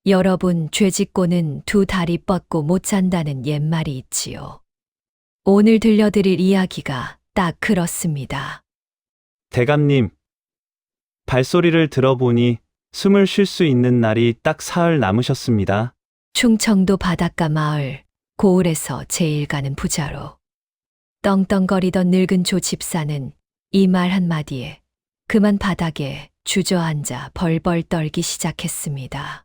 여러분, 죄짓고는 두 다리 뻗고 못 잔다는 옛말이 있지요. 오늘 들려드릴 이야기가 딱 그렇습니다. 대감님, 발소리를 들어보니 숨을 쉴 수 있는 날이 딱 사흘 남으셨습니다. 충청도 바닷가 마을 고을에서 제일 가는 부자로 떵떵거리던 늙은 조 집사는 이 말 한마디에 그만 바닥에 주저앉아 벌벌 떨기 시작했습니다.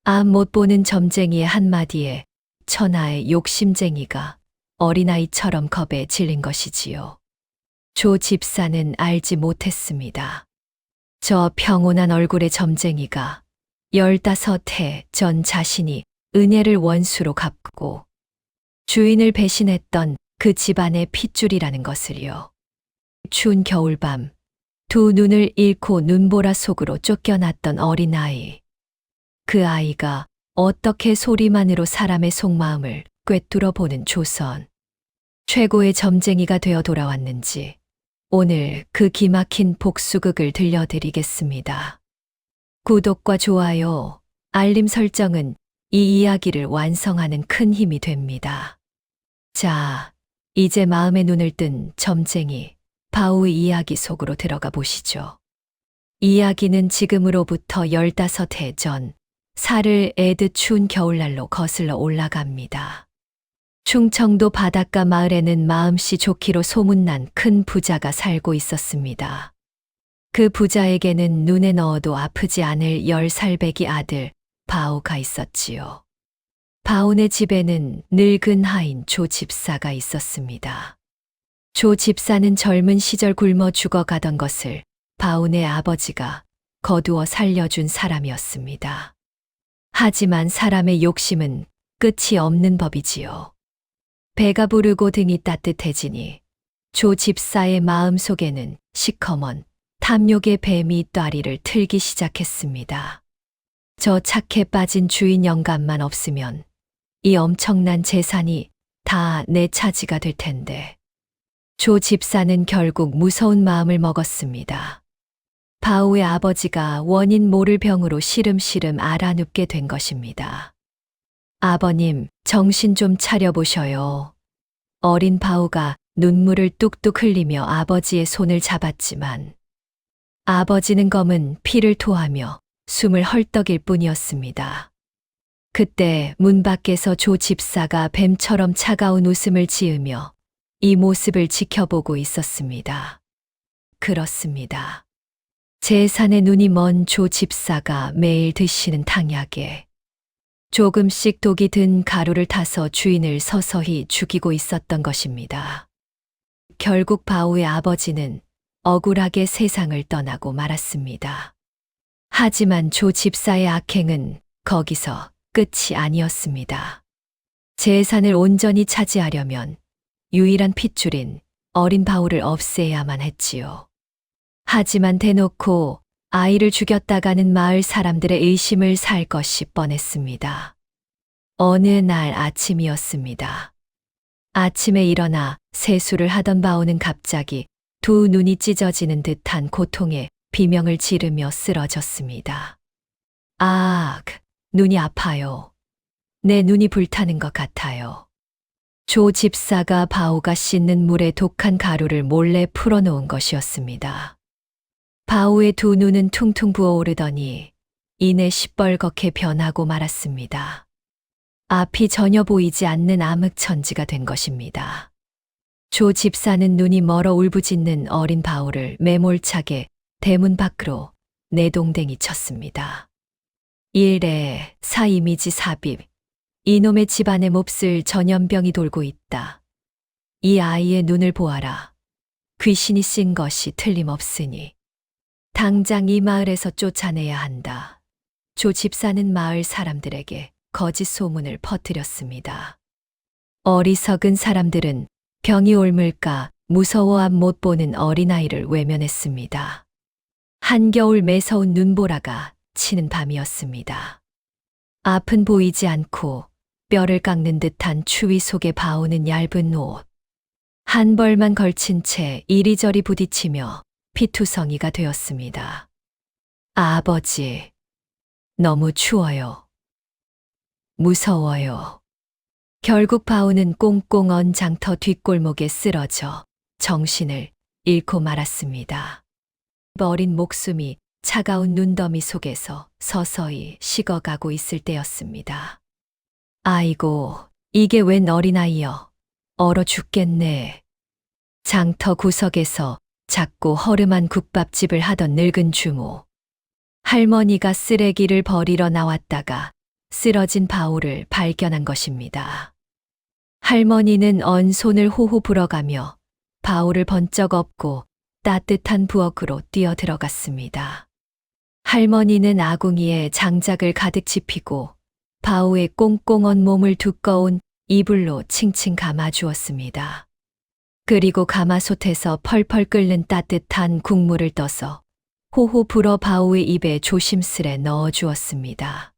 앞 못 보는 점쟁이의 한마디에 천하의 욕심쟁이가 어린아이처럼 겁에 질린 것이지요. 조 집사는 알지 못했습니다. 저 평온한 얼굴의 점쟁이가 15해 전 자신이 은혜를 원수로 갚고 주인을 배신했던 그 집안의 핏줄이라는 것을요. 추운 겨울밤, 두 눈을 잃고 눈보라 속으로 쫓겨났던 어린아이. 그 아이가 어떻게 소리만으로 사람의 속마음을 꿰뚫어 보는 조선. 최고의 점쟁이가 되어 돌아왔는지 오늘 그 기막힌 복수극을 들려드리겠습니다. 구독과 좋아요, 알림 설정은 이 이야기를 완성하는 큰 힘이 됩니다. 자, 이제 마음의 눈을 뜬 점쟁이 바우의 이야기 속으로 들어가 보시죠. 이야기는 지금으로부터 15해 전 살을 애듯 추운 겨울날로 거슬러 올라갑니다. 충청도 바닷가 마을에는 마음씨 좋기로 소문난 큰 부자가 살고 있었습니다. 그 부자에게는 눈에 넣어도 아프지 않을 10살배기 아들 바오가 있었지요. 바오네 집에는 늙은 하인 조 집사가 있었습니다. 조 집사는 젊은 시절 굶어 죽어가던 것을 바오네 아버지가 거두어 살려준 사람이었습니다. 하지만 사람의 욕심은 끝이 없는 법이지요. 배가 부르고 등이 따뜻해지니 조 집사의 마음 속에는 시커먼 탐욕의 뱀이 ጧ리를 틀기 시작했습니다. 저 착해 빠진 주인 영감만 없으면 이 엄청난 재산이 다 내 차지가 될 텐데. 조 집사는 결국 무서운 마음을 먹었습니다. 바오의 아버지가 원인 모를 병으로 시름시름 앓아눕게 된 것입니다. 아버님, 정신 좀 차려보셔요. 어린 바오가 눈물을 뚝뚝 흘리며 아버지의 손을 잡았지만 아버지는 검은 피를 토하며 숨을 헐떡일 뿐이었습니다. 그때 문 밖에서 조 집사가 뱀처럼 차가운 웃음을 지으며 이 모습을 지켜보고 있었습니다. 그렇습니다. 재산에 눈이 먼 조 집사가 매일 드시는 탕약에 조금씩 독이 든 가루를 타서 주인을 서서히 죽이고 있었던 것입니다. 결국 바오의 아버지는 억울하게 세상을 떠나고 말았습니다. 하지만 조 집사의 악행은 거기서 끝이 아니었습니다. 재산을 온전히 차지하려면 유일한 핏줄인 어린 바오를 없애야만 했지요. 하지만 대놓고 아이를 죽였다가는 마을 사람들의 의심을 살 것이 뻔했습니다. 어느 날 아침이었습니다. 아침에 일어나 세수를 하던 바오는 갑자기 두 눈이 찢어지는 듯한 고통에 비명을 지르며 쓰러졌습니다. 아, 눈이 아파요. 내 눈이 불타는 것 같아요. 조 집사가 바오가 씻는 물에 독한 가루를 몰래 풀어놓은 것이었습니다. 바오의 두 눈은 퉁퉁 부어오르더니 이내 시뻘겋게 변하고 말았습니다. 앞이 전혀 보이지 않는 암흑천지가 된 것입니다. 조 집사는 눈이 멀어 울부짖는 어린 바오를 매몰차게 대문 밖으로 내동댕이 쳤습니다. 일에 사이미지 삽입, 이놈의 집안에 몹쓸 전염병이 돌고 있다. 이 아이의 눈을 보아라. 귀신이 씬 것이 틀림없으니 당장 이 마을에서 쫓아내야 한다. 조 집사는 마을 사람들에게 거짓 소문을 퍼뜨렸습니다. 어리석은 사람들은 병이 옮을까 무서워 앞 못 보는 어린아이를 외면했습니다. 한겨울 매서운 눈보라가 치는 밤이었습니다. 앞은 보이지 않고 뼈를 깎는 듯한 추위 속에 바오는 얇은 옷. 한 벌만 걸친 채 이리저리 부딪히며 피투성이가 되었습니다. 아버지, 너무 추워요. 무서워요. 결국 바우는 꽁꽁 언 장터 뒷골목에 쓰러져 정신을 잃고 말았습니다. 어린 목숨이 차가운 눈더미 속에서 서서히 식어가고 있을 때였습니다. 아이고, 이게 웬 어린아이여. 얼어 죽겠네. 장터 구석에서 작고 허름한 국밥집을 하던 늙은 주모. 할머니가 쓰레기를 버리러 나왔다가 쓰러진 바울을 발견한 것입니다. 할머니는 언 손을 호호 불어가며 바울을 번쩍 업고 따뜻한 부엌으로 뛰어 들어갔습니다. 할머니는 아궁이에 장작을 가득 지피고 바울의 꽁꽁 언 몸을 두꺼운 이불로 칭칭 감아주었습니다. 그리고 가마솥에서 펄펄 끓는 따뜻한 국물을 떠서 호호 불어 바우의 입에 조심스레 넣어주었습니다.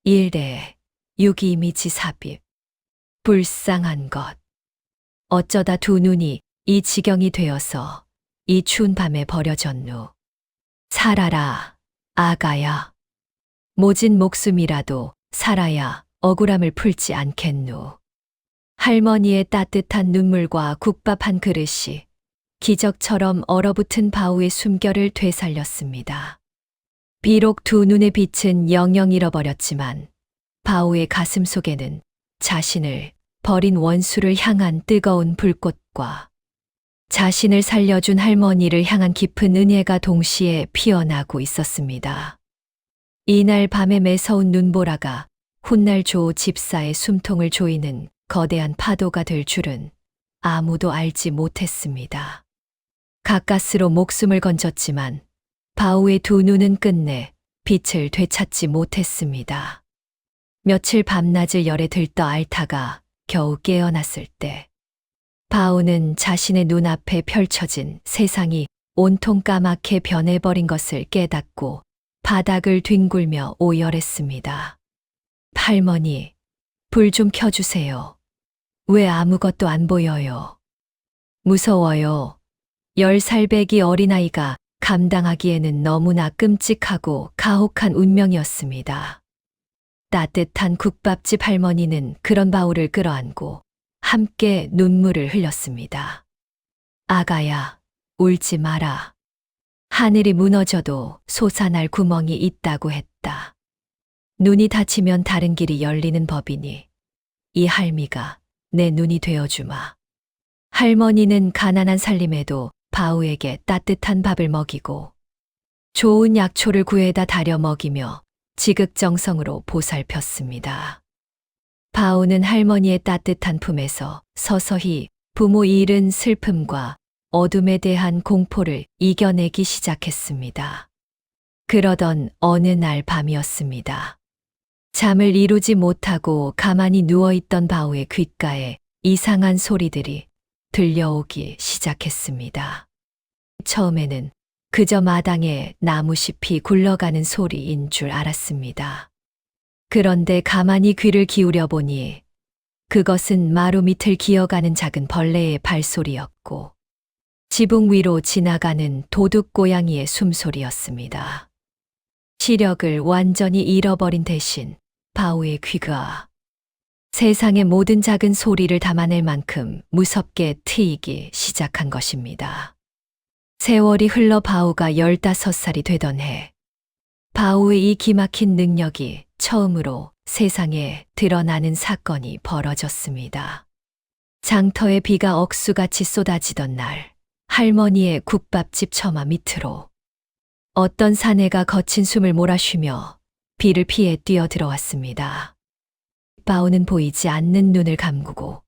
일대 유기미지 삽입. 불쌍한 것. 어쩌다 두 눈이 이 지경이 되어서 이 추운 밤에 버려졌누. 살아라, 아가야. 모진 목숨이라도 살아야 억울함을 풀지 않겠누. 할머니의 따뜻한 눈물과 국밥 한 그릇이 기적처럼 얼어붙은 바우의 숨결을 되살렸습니다. 비록 두 눈의 빛은 영영 잃어버렸지만 바우의 가슴 속에는 자신을 버린 원수를 향한 뜨거운 불꽃과 자신을 살려준 할머니를 향한 깊은 은혜가 동시에 피어나고 있었습니다. 이날 밤의 매서운 눈보라가 훗날 조 집사의 숨통을 조이는 거대한 파도가 될 줄은 아무도 알지 못했습니다. 가까스로 목숨을 건졌지만 바우의 두 눈은 끝내 빛을 되찾지 못했습니다. 며칠 밤낮을 열에 들떠 앓다가 겨우 깨어났을 때 바우는 자신의 눈앞에 펼쳐진 세상이 온통 까맣게 변해버린 것을 깨닫고 바닥을 뒹굴며 오열했습니다. 할머니, 불 좀 켜주세요. 왜 아무것도 안 보여요? 무서워요. 10살배기 어린아이가 감당하기에는 너무나 끔찍하고 가혹한 운명이었습니다. 따뜻한 국밥집 할머니는 그런 바울을 끌어안고 함께 눈물을 흘렸습니다. 아가야, 울지 마라. 하늘이 무너져도 솟아날 구멍이 있다고 했다. 눈이 닫히면 다른 길이 열리는 법이니 이 할미가 내 눈이 되어주마. 할머니는 가난한 살림에도 바우에게 따뜻한 밥을 먹이고 좋은 약초를 구해다 다려 먹이며 지극정성으로 보살폈습니다. 바우는 할머니의 따뜻한 품에서 서서히 부모 잃은 슬픔과 어둠에 대한 공포를 이겨내기 시작했습니다. 그러던 어느 날 밤이었습니다. 잠을 이루지 못하고 가만히 누워있던 바우의 귓가에 이상한 소리들이 들려오기 시작했습니다. 처음에는 그저 마당에 나무잎이 굴러가는 소리인 줄 알았습니다. 그런데 가만히 귀를 기울여 보니 그것은 마루 밑을 기어가는 작은 벌레의 발소리였고 지붕 위로 지나가는 도둑 고양이의 숨소리였습니다. 시력을 완전히 잃어버린 대신 바우의 귀가 세상의 모든 작은 소리를 담아낼 만큼 무섭게 트이기 시작한 것입니다. 세월이 흘러 바우가 15살이 되던 해, 바우의 이 기막힌 능력이 처음으로 세상에 드러나는 사건이 벌어졌습니다. 장터에 비가 억수같이 쏟아지던 날, 할머니의 국밥집 처마 밑으로 어떤 사내가 거친 숨을 몰아쉬며 비를 피해 뛰어 들어왔습니다. 바우는 보이지 않는 눈을 감고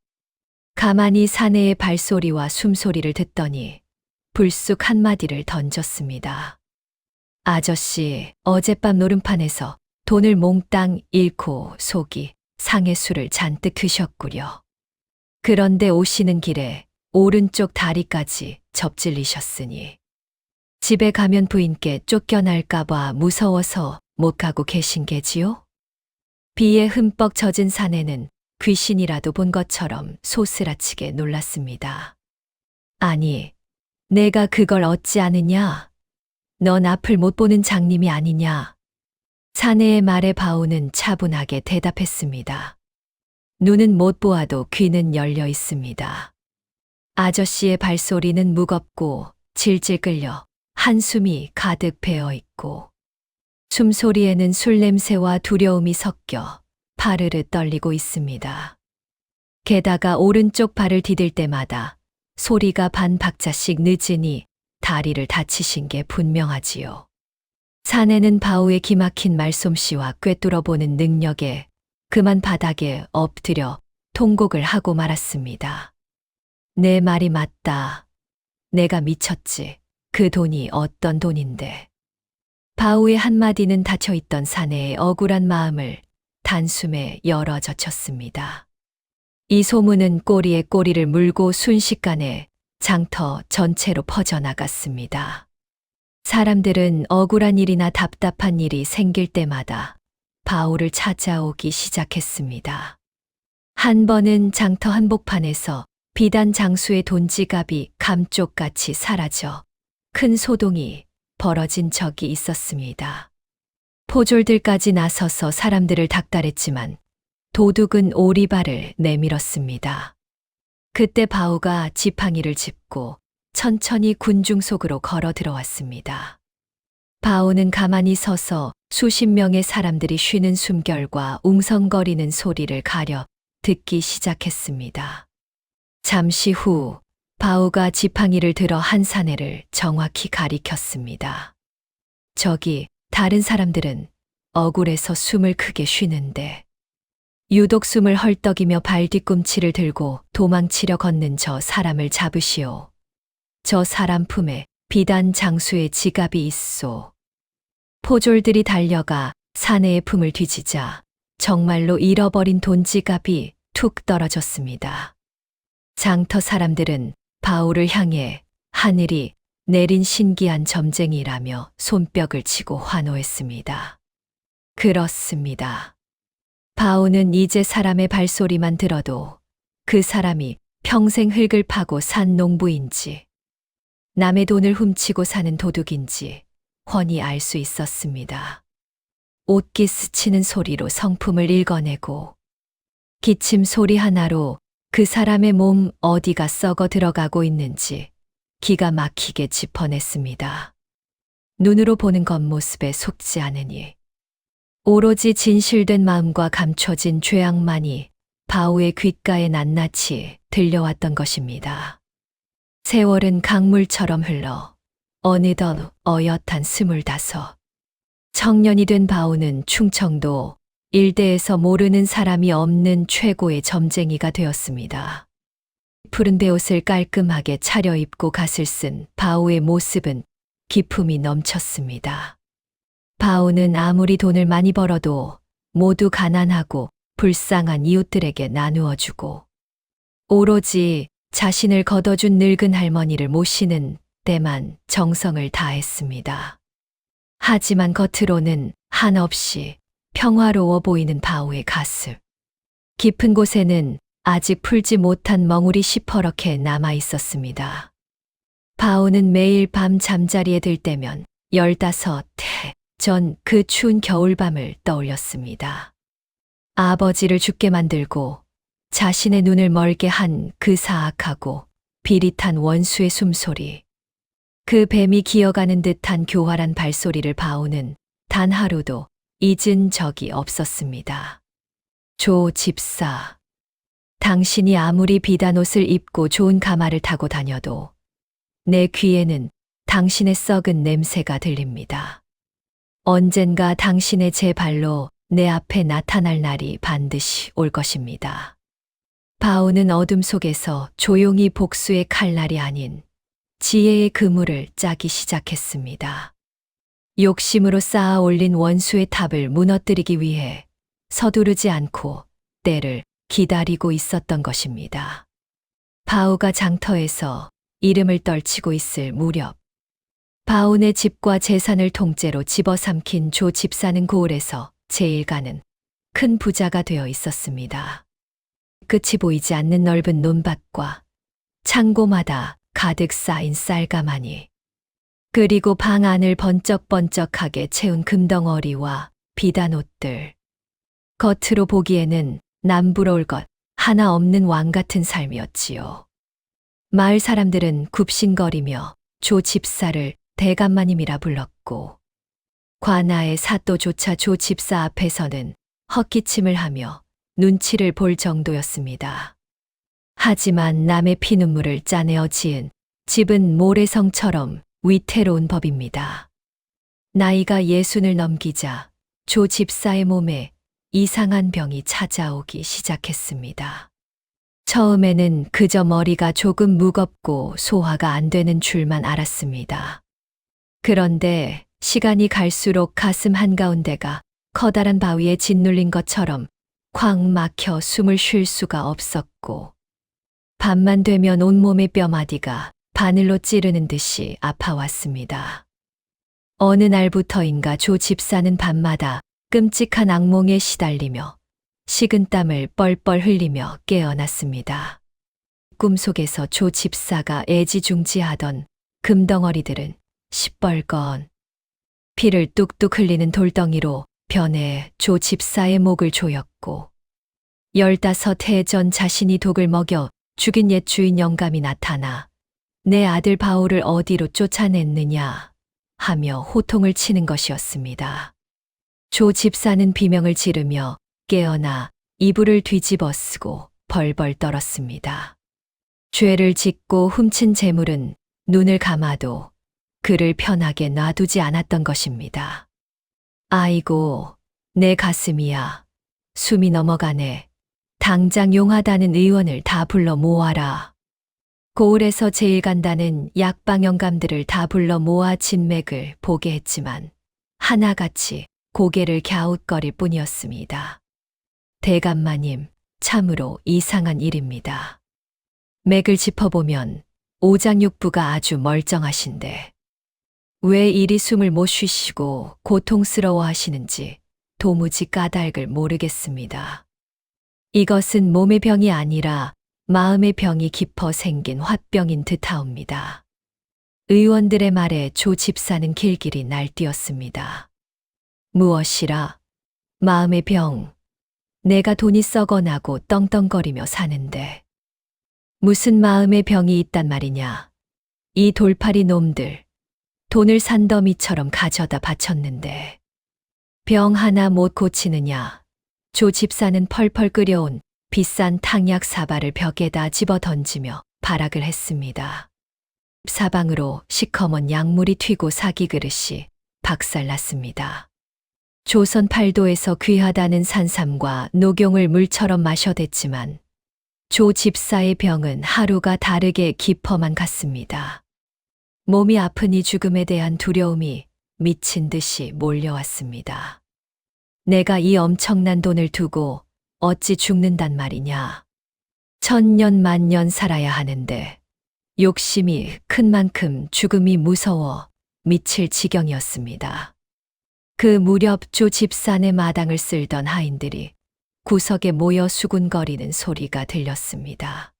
가만히 사내의 발소리와 숨소리를 듣더니 불쑥 한마디를 던졌습니다. 아저씨, 어젯밤 노름판에서 돈을 몽땅 잃고 속이 상해 술을 잔뜩 드셨구려. 그런데 오시는 길에 오른쪽 다리까지 접질리셨으니 집에 가면 부인께 쫓겨날까봐 무서워서 못 가고 계신 게지요? 비에 흠뻑 젖은 사내는 귀신이라도 본 것처럼 소스라치게 놀랐습니다. 아니, 내가 그걸 어찌 아느냐? 넌 앞을 못 보는 장님이 아니냐? 사내의 말에 바오는 차분하게 대답했습니다. 눈은 못 보아도 귀는 열려 있습니다. 아저씨의 발소리는 무겁고 질질 끌려 한숨이 가득 배어 있고 숨소리에는 술 냄새와 두려움이 섞여 파르르 떨리고 있습니다. 게다가 오른쪽 발을 디딜 때마다 소리가 반 박자씩 늦으니 다리를 다치신 게 분명하지요. 사내는 바오의 기막힌 말솜씨와 꿰뚫어보는 능력에 그만 바닥에 엎드려 통곡을 하고 말았습니다. 내 말이 맞다. 내가 미쳤지. 그 돈이 어떤 돈인데. 바오의 한마디는 닫혀있던 사내의 억울한 마음을 단숨에 열어 젖혔습니다. 이 소문은 꼬리에 꼬리를 물고 순식간에 장터 전체로 퍼져나갔습니다. 사람들은 억울한 일이나 답답한 일이 생길 때마다 바오를 찾아오기 시작했습니다. 한 번은 장터 한복판에서 비단 장수의 돈지갑이 감쪽같이 사라져 큰 소동이 벌어진 적이 있었습니다. 포졸들까지 나서서 사람들을 닥달했지만 도둑은 오리발을 내밀었습니다. 그때 바오가 지팡이를 짚고 천천히 군중 속으로 걸어 들어왔습니다. 바오는 가만히 서서 수십 명의 사람들이 쉬는 숨결과 웅성거리는 소리를 가려 듣기 시작했습니다. 잠시 후 바오가 지팡이를 들어 한 사내를 정확히 가리켰습니다. 저기 다른 사람들은 억울해서 숨을 크게 쉬는데 유독 숨을 헐떡이며 발 뒤꿈치를 들고 도망치려 걷는 저 사람을 잡으시오. 저 사람 품에 비단 장수의 지갑이 있소. 포졸들이 달려가 사내의 품을 뒤지자 정말로 잃어버린 돈 지갑이 툭 떨어졌습니다. 장터 사람들은 바오를 향해 하늘이 내린 신기한 점쟁이라며 손뼉을 치고 환호했습니다. 그렇습니다. 바오는 이제 사람의 발소리만 들어도 그 사람이 평생 흙을 파고 산 농부인지 남의 돈을 훔치고 사는 도둑인지 훤히 알 수 있었습니다. 옷깃 스치는 소리로 성품을 읽어내고 기침 소리 하나로 그 사람의 몸 어디가 썩어 들어가고 있는지 기가 막히게 짚어냈습니다. 눈으로 보는 겉모습에 속지 않으니 오로지 진실된 마음과 감춰진 죄악만이 바오의 귓가에 낱낱이 들려왔던 것입니다. 세월은 강물처럼 흘러 어느덧 어엿한 25. 청년이 된 바오는 충청도 일대에서 모르는 사람이 없는 최고의 점쟁이가 되었습니다. 푸른 베옷을 깔끔하게 차려입고 갓을 쓴 바오의 모습은 기품이 넘쳤습니다. 바오는 아무리 돈을 많이 벌어도 모두 가난하고 불쌍한 이웃들에게 나누어 주고 오로지 자신을 걷어준 늙은 할머니를 모시는 때만 정성을 다했습니다. 하지만 겉으로는 한없이 평화로워 보이는 바오의 가슴. 깊은 곳에는 아직 풀지 못한 멍울이 시퍼렇게 남아 있었습니다. 바오는 매일 밤 잠자리에 들 때면 15해 전 그 추운 겨울밤을 떠올렸습니다. 아버지를 죽게 만들고 자신의 눈을 멀게 한 그 사악하고 비릿한 원수의 숨소리. 그 뱀이 기어가는 듯한 교활한 발소리를 바오는 단 하루도 잊은 적이 없었습니다. 조 집사. 당신이 아무리 비단 옷을 입고 좋은 가마를 타고 다녀도 내 귀에는 당신의 썩은 냄새가 들립니다. 언젠가 당신의 제 발로 내 앞에 나타날 날이 반드시 올 것입니다. 바오는 어둠 속에서 조용히 복수의 칼날이 아닌 지혜의 그물을 짜기 시작했습니다. 욕심으로 쌓아 올린 원수의 탑을 무너뜨리기 위해 서두르지 않고 때를 기다리고 있었던 것입니다. 바오가 장터에서 이름을 떨치고 있을 무렵 바온의 집과 재산을 통째로 집어삼킨 조 집사는 고을에서 제1가는 큰 부자가 되어 있었습니다. 끝이 보이지 않는 넓은 논밭과 창고마다 가득 쌓인 쌀가마니 그리고 방 안을 번쩍번쩍하게 채운 금덩어리와 비단 옷들. 겉으로 보기에는 남부러울 것 하나 없는 왕 같은 삶이었지요. 마을 사람들은 굽신거리며 조 집사를 대감마님이라 불렀고, 관아의 사또조차 조 집사 앞에서는 헛기침을 하며 눈치를 볼 정도였습니다. 하지만 남의 피눈물을 짜내어 지은 집은 모래성처럼 위태로운 법입니다. 나이가 60을 넘기자 조 집사의 몸에 이상한 병이 찾아오기 시작했습니다. 처음에는 그저 머리가 조금 무겁고 소화가 안 되는 줄만 알았습니다. 그런데 시간이 갈수록 가슴 한가운데가 커다란 바위에 짓눌린 것처럼 콱 막혀 숨을 쉴 수가 없었고, 밤만 되면 온몸의 뼈마디가 바늘로 찌르는 듯이 아파왔습니다. 어느 날부터인가 조 집사는 밤마다 끔찍한 악몽에 시달리며 식은땀을 뻘뻘 흘리며 깨어났습니다. 꿈속에서 조 집사가 애지중지하던 금덩어리들은 시뻘건 피를 뚝뚝 흘리는 돌덩이로 변해 조 집사의 목을 조였고, 15해 전 자신이 독을 먹여 죽인 옛 주인 영감이 나타나 내 아들 바오를 어디로 쫓아냈느냐 하며 호통을 치는 것이었습니다. 조 집사는 비명을 지르며 깨어나 이불을 뒤집어 쓰고 벌벌 떨었습니다. 죄를 짓고 훔친 재물은 눈을 감아도 그를 편하게 놔두지 않았던 것입니다. 아이고, 내 가슴이야. 숨이 넘어가네. 당장 용하다는 의원을 다 불러 모아라. 고을에서 제일 간다는 약방 영감들을 다 불러 모아 진맥을 보게 했지만 하나같이 고개를 갸웃거릴 뿐이었습니다. 대감마님, 참으로 이상한 일입니다. 맥을 짚어보면 오장육부가 아주 멀쩡하신데 왜 이리 숨을 못 쉬시고 고통스러워 하시는지 도무지 까닭을 모르겠습니다. 이것은 몸의 병이 아니라 마음의 병이 깊어 생긴 화병인 듯하옵니다. 의원들의 말에 조 집사는 길길이 날뛰었습니다. 무엇이라? 마음의 병. 내가 돈이 썩어나고 떵떵거리며 사는데 무슨 마음의 병이 있단 말이냐. 이 돌팔이 놈들 돈을 산더미처럼 가져다 바쳤는데 병 하나 못 고치느냐. 조 집사는 펄펄 끓여온 비싼 탕약 사발을 벽에다 집어 던지며 발악을 했습니다. 사방으로 시커먼 약물이 튀고 사기 그릇이 박살났습니다. 조선 팔도에서 귀하다는 산삼과 녹용을 물처럼 마셔댔지만 조 집사의 병은 하루가 다르게 깊어만 갔습니다. 몸이 아프니 죽음에 대한 두려움이 미친 듯이 몰려왔습니다. 내가 이 엄청난 돈을 두고 어찌 죽는단 말이냐. 천년 만년 살아야 하는데 욕심이 큰 만큼 죽음이 무서워 미칠 지경이었습니다. 그 무렵 조 집산의 마당을 쓸던 하인들이 구석에 모여 수군거리는 소리가 들렸습니다.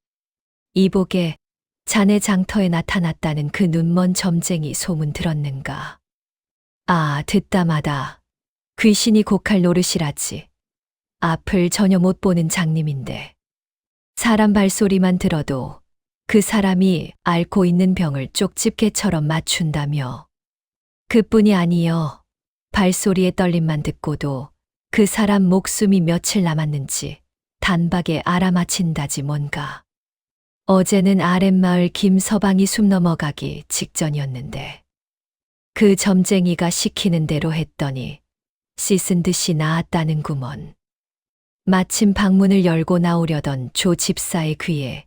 이복에 자네 장터에 나타났다는 그 눈먼 점쟁이 소문 들었는가. 아, 듣다마다 귀신이 곡할 노릇이라지. 앞을 전혀 못 보는 장님인데 사람 발소리만 들어도 그 사람이 앓고 있는 병을 쪽집게처럼 맞춘다며. 그뿐이 아니여 발소리의 떨림만 듣고도 그 사람 목숨이 며칠 남았는지 단박에 알아맞힌다지 뭔가. 어제는 아랫마을 김서방이 숨 넘어가기 직전이었는데 그 점쟁이가 시키는 대로 했더니 씻은 듯이 나았다는구먼. 마침 방문을 열고 나오려던 조 집사의 귀에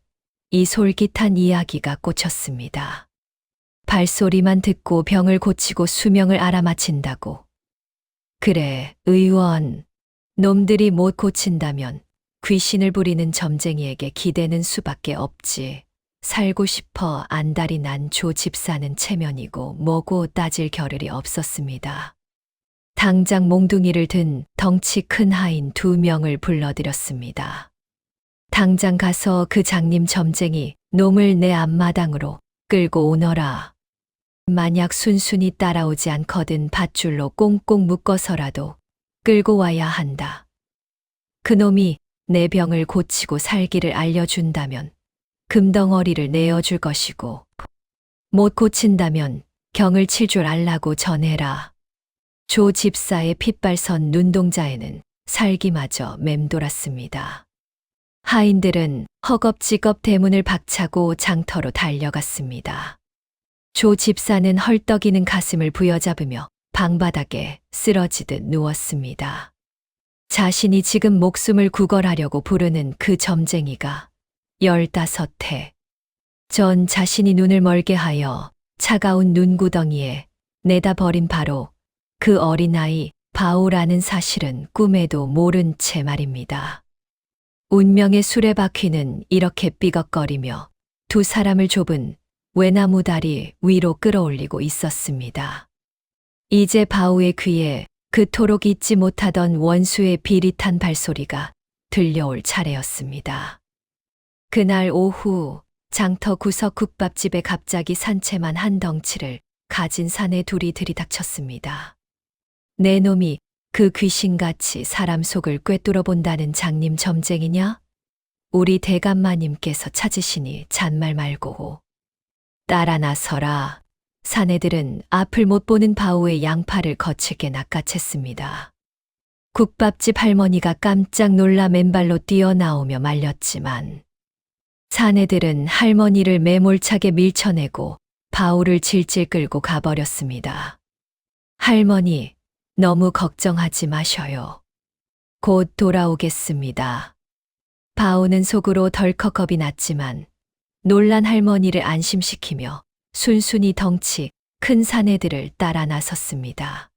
이 솔깃한 이야기가 꽂혔습니다. 발소리만 듣고 병을 고치고 수명을 알아맞힌다고. 그래, 의원. 놈들이 못 고친다면 귀신을 부리는 점쟁이에게 기대는 수밖에 없지. 살고 싶어 안달이 난 조 집사는 체면이고 뭐고 따질 겨를이 없었습니다. 당장 몽둥이를 든 덩치 큰 하인 2명을 불러들였습니다. 당장 가서 그 장님 점쟁이 놈을 내 앞마당으로 끌고 오너라. 만약 순순히 따라오지 않거든 밧줄로 꽁꽁 묶어서라도 끌고 와야 한다. 그놈이 내 병을 고치고 살기를 알려준다면 금덩어리를 내어줄 것이고 못 고친다면 경을 칠 줄 알라고 전해라. 조 집사의 핏발선 눈동자에는 살기마저 맴돌았습니다. 하인들은 허겁지겁 대문을 박차고 장터로 달려갔습니다. 조 집사는 헐떡이는 가슴을 부여잡으며 방바닥에 쓰러지듯 누웠습니다. 자신이 지금 목숨을 구걸하려고 부르는 그 점쟁이가 15해 전 자신이 눈을 멀게 하여 차가운 눈구덩이에 내다 버린 바로 그 어린아이 바오라는 사실은 꿈에도 모른 채 말입니다. 운명의 수레바퀴는 이렇게 삐걱거리며 두 사람을 좁은 외나무 다리 위로 끌어올리고 있었습니다. 이제 바오의 귀에 그토록 잊지 못하던 원수의 비릿한 발소리가 들려올 차례였습니다. 그날 오후 장터 구석 국밥집에 갑자기 산채만 한 덩치를 가진 사내 둘이 들이닥쳤습니다. 내 놈이 그 귀신같이 사람 속을 꿰뚫어 본다는 장님 점쟁이냐? 우리 대감마님께서 찾으시니 잔말 말고 따라 나서라. 사내들은 앞을 못 보는 바오의 양팔을 거칠게 낚아챘습니다. 국밥집 할머니가 깜짝 놀라 맨발로 뛰어나오며 말렸지만 사내들은 할머니를 매몰차게 밀쳐내고 바오를 질질 끌고 가버렸습니다. 할머니, 너무 걱정하지 마셔요. 곧 돌아오겠습니다. 바오는 속으로 덜컥 겁이 났지만 놀란 할머니를 안심시키며 순순히 덩치 큰 사내들을 따라 나섰습니다.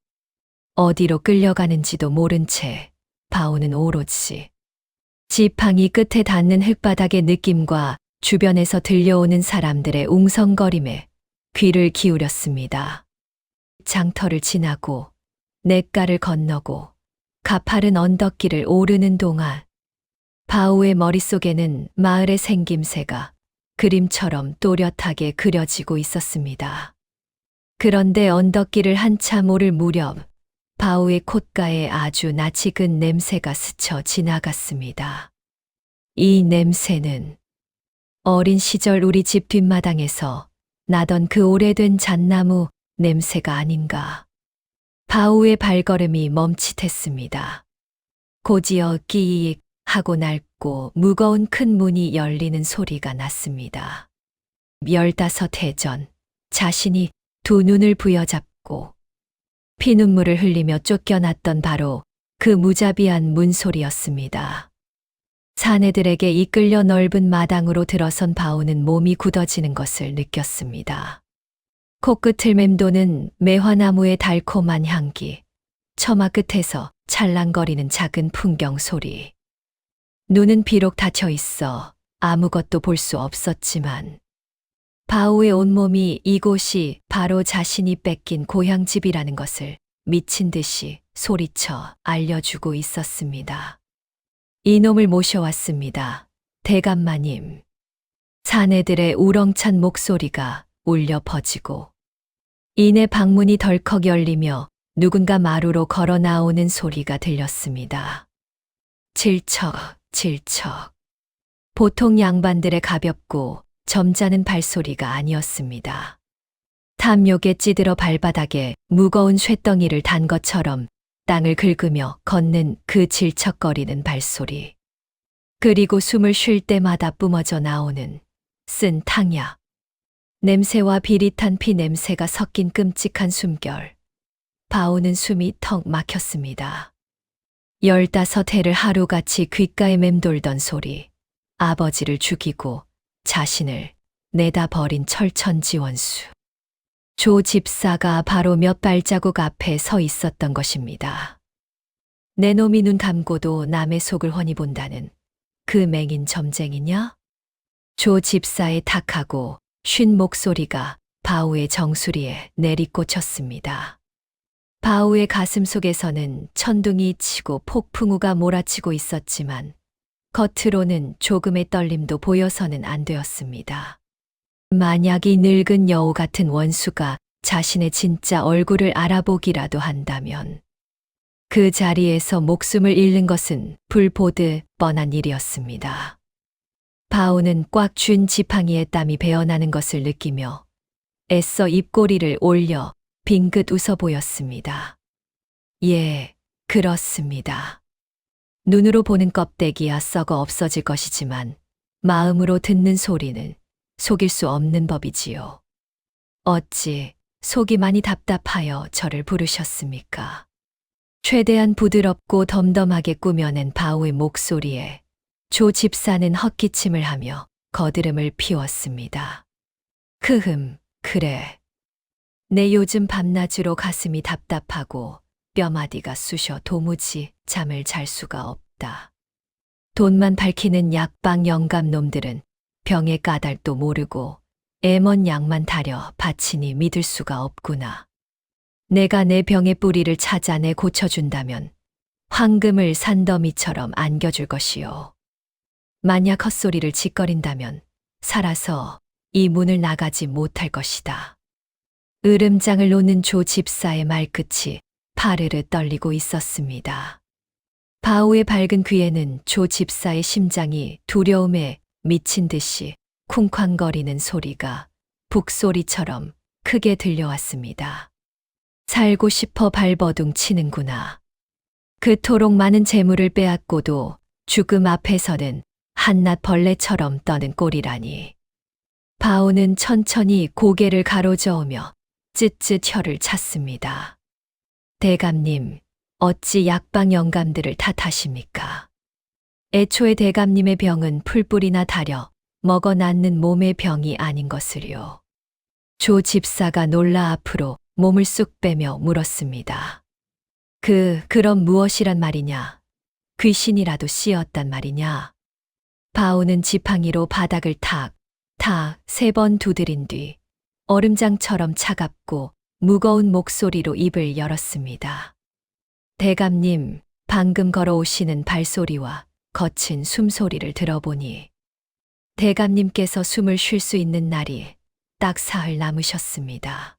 어디로 끌려가는지도 모른 채 바오는 오롯이 지팡이 끝에 닿는 흙바닥의 느낌과 주변에서 들려오는 사람들의 웅성거림에 귀를 기울였습니다. 장터를 지나고 냇가를 건너고 가파른 언덕길을 오르는 동안 바오의 머릿속에는 마을의 생김새가 그림처럼 또렷하게 그려지고 있었습니다. 그런데 언덕길을 한참 오를 무렵 바오의 콧가에 아주 낯익은 냄새가 스쳐 지나갔습니다. 이 냄새는 어린 시절 우리 집 뒷마당에서 나던 그 오래된 잣나무 냄새가 아닌가. 바오의 발걸음이 멈칫했습니다. 곧이어 끼익 하고 낡고 무거운 큰 문이 열리는 소리가 났습니다. 15해 전 자신이 두 눈을 부여잡고 피눈물을 흘리며 쫓겨났던 바로 그 무자비한 문소리였습니다. 사내들에게 이끌려 넓은 마당으로 들어선 바오는 몸이 굳어지는 것을 느꼈습니다. 코끝을 맴도는 매화나무의 달콤한 향기, 처마 끝에서 찰랑거리는 작은 풍경 소리. 눈은 비록 닫혀 있어 아무것도 볼 수 없었지만 바오의 온몸이 이곳이 바로 자신이 뺏긴 고향집이라는 것을 미친 듯이 소리쳐 알려주고 있었습니다. 이놈을 모셔왔습니다. 대감마님. 사내들의 우렁찬 목소리가 울려 퍼지고 이내 방문이 덜컥 열리며 누군가 마루로 걸어 나오는 소리가 들렸습니다. 질척, 질척. 보통 양반들의 가볍고 점잖은 발소리가 아니었습니다. 탐욕에 찌들어 발바닥에 무거운 쇳덩이를 단 것처럼 땅을 긁으며 걷는 그 질척거리는 발소리. 그리고 숨을 쉴 때마다 뿜어져 나오는 쓴 탕약. 냄새와 비릿한 피 냄새가 섞인 끔찍한 숨결. 바오는 숨이 턱 막혔습니다. 15해를 하루같이 귓가에 맴돌던 소리. 아버지를 죽이고 자신을 내다 버린 철천지원수. 조 집사가 바로 몇 발자국 앞에 서 있었던 것입니다. 내 놈이 눈 감고도 남의 속을 훤히 본다는 그 맹인 점쟁이냐? 조 집사의 탁하고 쉰 목소리가 바오의 정수리에 내리꽂혔습니다. 바오의 가슴 속에서는 천둥이 치고 폭풍우가 몰아치고 있었지만 겉으로는 조금의 떨림도 보여서는 안 되었습니다. 만약 이 늙은 여우 같은 원수가 자신의 진짜 얼굴을 알아보기라도 한다면 그 자리에서 목숨을 잃는 것은 불보듯 뻔한 일이었습니다. 바오는 꽉 쥔 지팡이에 땀이 배어나는 것을 느끼며 애써 입꼬리를 올려 빙긋 웃어 보였습니다. 예, 그렇습니다. 눈으로 보는 껍데기야 썩어 없어질 것이지만 마음으로 듣는 소리는 속일 수 없는 법이지요. 어찌 속이 많이 답답하여 저를 부르셨습니까? 최대한 부드럽고 덤덤하게 꾸며낸 바오의 목소리에 조 집사는 헛기침을 하며 거드름을 피웠습니다. 그래. 내 요즘 밤낮으로 가슴이 답답하고 뼈마디가 쑤셔 도무지 잠을 잘 수가 없다. 돈만 밝히는 약방 영감 놈들은 병의 까닭도 모르고 애먼 약만 다려 바치니 믿을 수가 없구나. 내가 내 병의 뿌리를 찾아내 고쳐준다면 황금을 산더미처럼 안겨줄 것이요. 만약 헛소리를 짓거린다면 살아서 이 문을 나가지 못할 것이다. 으름장을 놓는 조 집사의 말끝이 파르르 떨리고 있었습니다. 바오의 밝은 귀에는 조 집사의 심장이 두려움에 미친 듯이 쿵쾅거리는 소리가 북소리처럼 크게 들려왔습니다. 살고 싶어 발버둥 치는구나. 그토록 많은 재물을 빼앗고도 죽음 앞에서는 한낱 벌레처럼 떠는 꼴이라니. 바오는 천천히 고개를 가로저으며 쯧쯧 혀를 찼습니다. 대감님, 어찌 약방 영감들을 탓하십니까? 애초에 대감님의 병은 풀뿌리나 다려 먹어 낳는 몸의 병이 아닌 것을요. 조 집사가 놀라 앞으로 몸을 쑥 빼며 물었습니다. 그럼 무엇이란 말이냐? 귀신이라도 씌었단 말이냐? 바오는 지팡이로 바닥을 탁 3번 두드린 뒤 얼음장처럼 차갑고 무거운 목소리로 입을 열었습니다. 대감님, 방금 걸어오시는 발소리와 거친 숨소리를 들어보니 대감님께서 숨을 쉴 수 있는 날이 딱 사흘 남으셨습니다.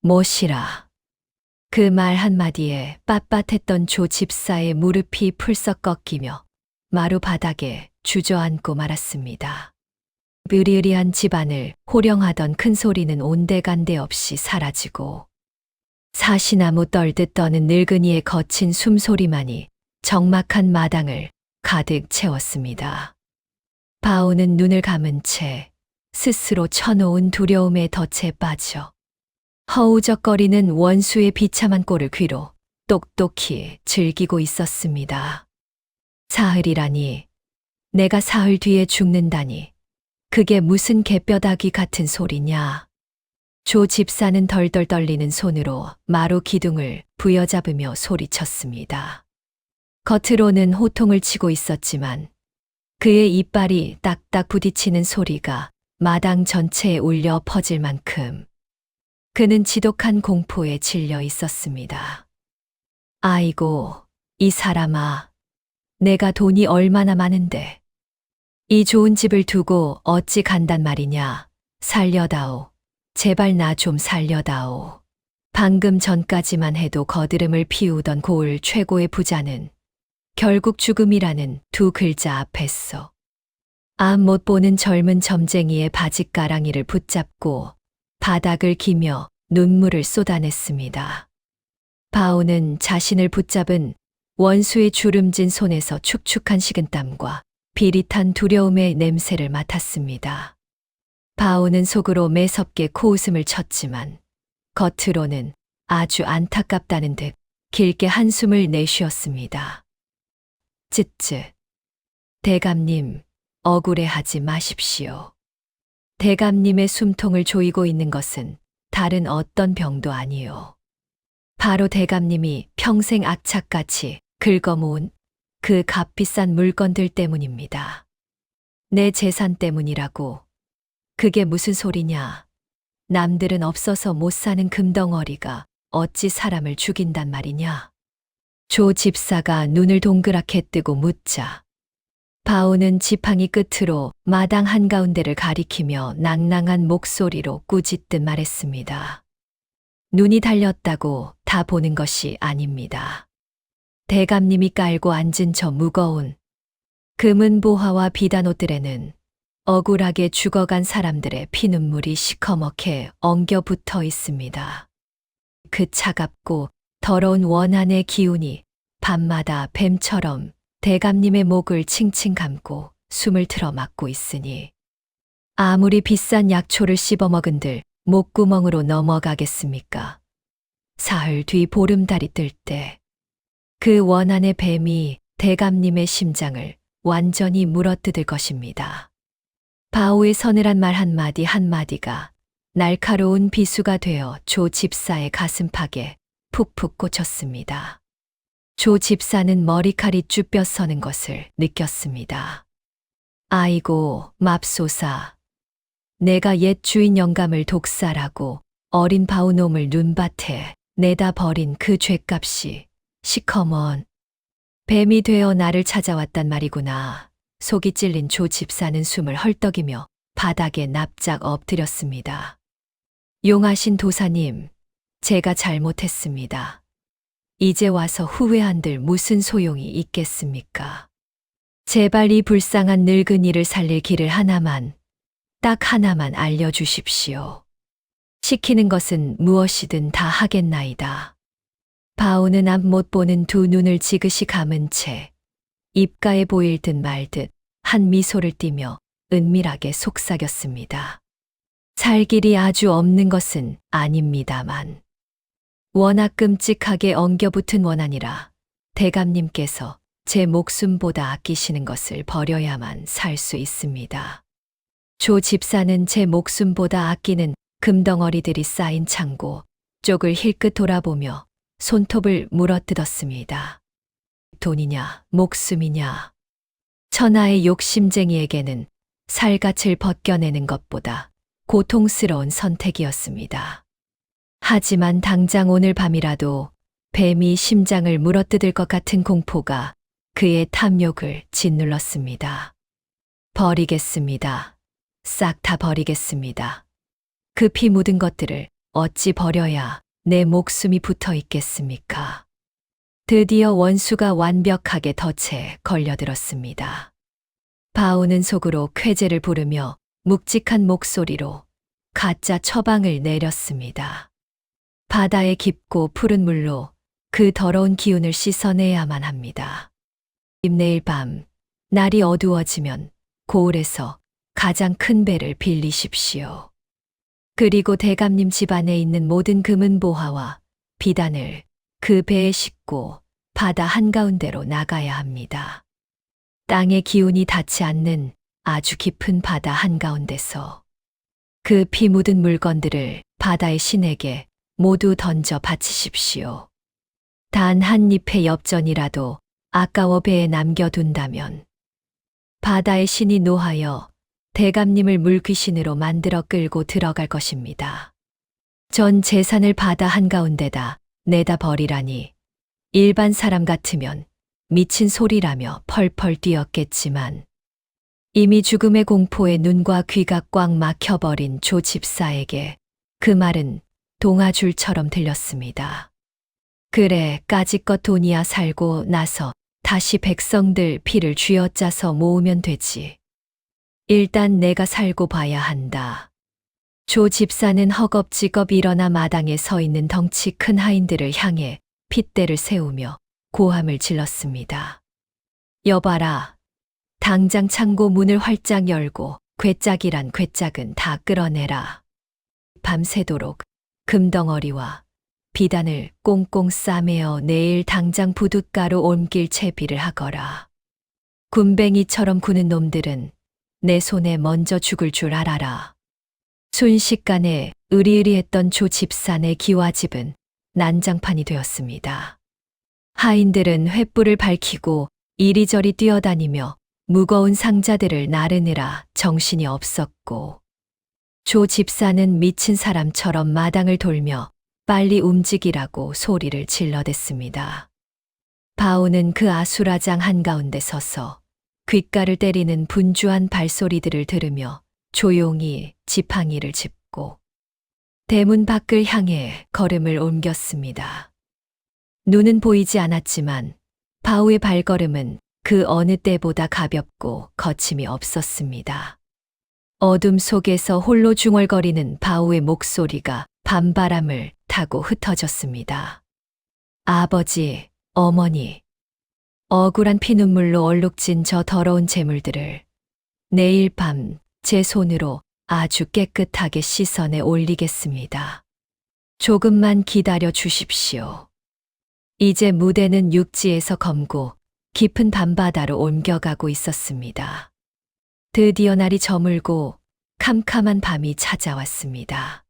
뭐시라. 그 말 한마디에 빳빳했던 조 집사의 무릎이 풀썩 꺾이며 마루 바닥에 주저앉고 말았습니다. 으리으리한 집안을 호령하던 큰 소리는 온데간데 없이 사라지고 사시나무 떨듯 떠는 늙은이의 거친 숨소리만이 적막한 마당을 가득 채웠습니다. 바오는 눈을 감은 채 스스로 쳐놓은 두려움의 덫에 빠져 허우적거리는 원수의 비참한 꼴을 귀로 똑똑히 즐기고 있었습니다. 사흘이라니, 내가 사흘 뒤에 죽는다니, 그게 무슨 개뼈다귀 같은 소리냐. 조 집사는 덜덜 떨리는 손으로 마루 기둥을 부여잡으며 소리쳤습니다. 겉으로는 호통을 치고 있었지만 그의 이빨이 딱딱 부딪히는 소리가 마당 전체에 울려 퍼질 만큼 그는 지독한 공포에 질려 있었습니다. 아이고, 이 사람아, 내가 돈이 얼마나 많은데 이 좋은 집을 두고 어찌 간단 말이냐. 살려다오. 제발 나 좀 살려다오. 방금 전까지만 해도 거드름을 피우던 고을 최고의 부자는 결국 죽음이라는 두 글자 앞에서 앞 못 보는 젊은 점쟁이의 바짓가랑이를 붙잡고 바닥을 기며 눈물을 쏟아냈습니다. 바오는 자신을 붙잡은 원수의 주름진 손에서 축축한 식은땀과 비릿한 두려움의 냄새를 맡았습니다. 바오는 속으로 매섭게 코웃음을 쳤지만 겉으로는 아주 안타깝다는 듯 길게 한숨을 내쉬었습니다. 쯧쯧. 대감님, 억울해하지 마십시오. 대감님의 숨통을 조이고 있는 것은 다른 어떤 병도 아니요. 바로 대감님이 평생 악착같이 긁어모은 그 값비싼 물건들 때문입니다. 내 재산 때문이라고. 그게 무슨 소리냐. 남들은 없어서 못 사는 금덩어리가 어찌 사람을 죽인단 말이냐. 조 집사가 눈을 동그랗게 뜨고 묻자 바오는 지팡이 끝으로 마당 한가운데를 가리키며 낭낭한 목소리로 꾸짖듯 말했습니다. 눈이 달렸다고 다 보는 것이 아닙니다. 대감님이 깔고 앉은 저 무거운 금은 보화와 비단 옷들에는 억울하게 죽어간 사람들의 피눈물이 시커멓게 엉겨 붙어 있습니다. 그 차갑고 더러운 원한의 기운이 밤마다 뱀처럼 대감님의 목을 칭칭 감고 숨을 틀어막고 있으니 아무리 비싼 약초를 씹어먹은들 목구멍으로 넘어가겠습니까? 사흘 뒤 보름달이 뜰 때 그 원한의 뱀이 대감님의 심장을 완전히 물어뜯을 것입니다. 바오의 서늘한 말 한마디 한마디가 날카로운 비수가 되어 조 집사의 가슴팍에 푹푹 꽂혔습니다. 조 집사는 머리칼이 쭈뼛 서는 것을 느꼈습니다. 아이고, 맙소사. 내가 옛 주인 영감을 독살하고 어린 바오놈을 눈밭에 내다 버린 그 죄값이 시커먼 뱀이 되어 나를 찾아왔단 말이구나. 속이 찔린 조 집사는 숨을 헐떡이며 바닥에 납작 엎드렸습니다. 용하신 도사님, 제가 잘못했습니다. 이제 와서 후회한들 무슨 소용이 있겠습니까? 제발 이 불쌍한 늙은이를 살릴 길을 하나만, 딱 하나만 알려주십시오. 시키는 것은 무엇이든 다 하겠나이다. 바오는 앞 못 보는 두 눈을 지그시 감은 채 입가에 보일 듯 말 듯 한 미소를 띠며 은밀하게 속삭였습니다. 살 길이 아주 없는 것은 아닙니다만 워낙 끔찍하게 엉겨붙은 원한이라 대감님께서 제 목숨보다 아끼시는 것을 버려야만 살 수 있습니다. 조 집사는 제 목숨보다 아끼는 금덩어리들이 쌓인 창고 쪽을 힐끗 돌아보며 손톱을 물어뜯었습니다. 돈이냐, 목숨이냐. 천하의 욕심쟁이에게는 살갗을 벗겨내는 것보다 고통스러운 선택이었습니다. 하지만 당장 오늘 밤이라도 뱀이 심장을 물어뜯을 것 같은 공포가 그의 탐욕을 짓눌렀습니다. 버리겠습니다. 싹 다 버리겠습니다. 그 피 묻은 것들을 어찌 버려야 내 목숨이 붙어 있겠습니까? 드디어 원수가 완벽하게 덫에 걸려들었습니다. 바오는 속으로 쾌재를 부르며 묵직한 목소리로 가짜 처방을 내렸습니다. 바다의 깊고 푸른 물로 그 더러운 기운을 씻어내야만 합니다. 내일 밤, 날이 어두워지면 고을에서 가장 큰 배를 빌리십시오. 그리고 대감님 집안에 있는 모든 금은 보화와 비단을 그 배에 싣고 바다 한가운데로 나가야 합니다. 땅의 기운이 닿지 않는 아주 깊은 바다 한가운데서 그 피 묻은 물건들을 바다의 신에게 모두 던져 바치십시오. 단 한 잎의 엽전이라도 아까워 배에 남겨둔다면 바다의 신이 노하여 대감님을 물귀신으로 만들어 끌고 들어갈 것입니다. 전 재산을 바다 한가운데다 내다 버리라니 일반 사람 같으면 미친 소리라며 펄펄 뛰었겠지만 이미 죽음의 공포에 눈과 귀가 꽉 막혀버린 조 집사에게 그 말은 동아줄처럼 들렸습니다. 그래, 까짓것 돈이야 살고 나서 다시 백성들 피를 쥐어짜서 모으면 되지. 일단 내가 살고 봐야 한다. 조 집사는 허겁지겁 일어나 마당에 서 있는 덩치 큰 하인들을 향해 핏대를 세우며 고함을 질렀습니다. 여봐라. 당장 창고 문을 활짝 열고 괴짝이란 괴짝은 다 끌어내라. 밤새도록 금덩어리와 비단을 꽁꽁 싸매어 내일 당장 부둣가로 옮길 채비를 하거라. 굼벵이처럼 구는 놈들은 내 손에 먼저 죽을 줄 알아라. 순식간에 으리으리했던 조 집산의 기와집은 난장판이 되었습니다. 하인들은 횃불을 밝히고 이리저리 뛰어다니며 무거운 상자들을 나르느라 정신이 없었고 조 집사는 미친 사람처럼 마당을 돌며 빨리 움직이라고 소리를 질러댔습니다. 바오는 그 아수라장 한가운데 서서 귓가를 때리는 분주한 발소리들을 들으며 조용히 지팡이를 짚고 대문 밖을 향해 걸음을 옮겼습니다. 눈은 보이지 않았지만 바우의 발걸음은 그 어느 때보다 가볍고 거침이 없었습니다. 어둠 속에서 홀로 중얼거리는 바우의 목소리가 밤바람을 타고 흩어졌습니다. 아버지, 어머니, 억울한 피눈물로 얼룩진 저 더러운 재물들을 내일 밤 제 손으로 아주 깨끗하게 씻어내 올리겠습니다. 조금만 기다려 주십시오. 이제 무대는 육지에서 검고 깊은 밤바다로 옮겨가고 있었습니다. 드디어 날이 저물고 캄캄한 밤이 찾아왔습니다.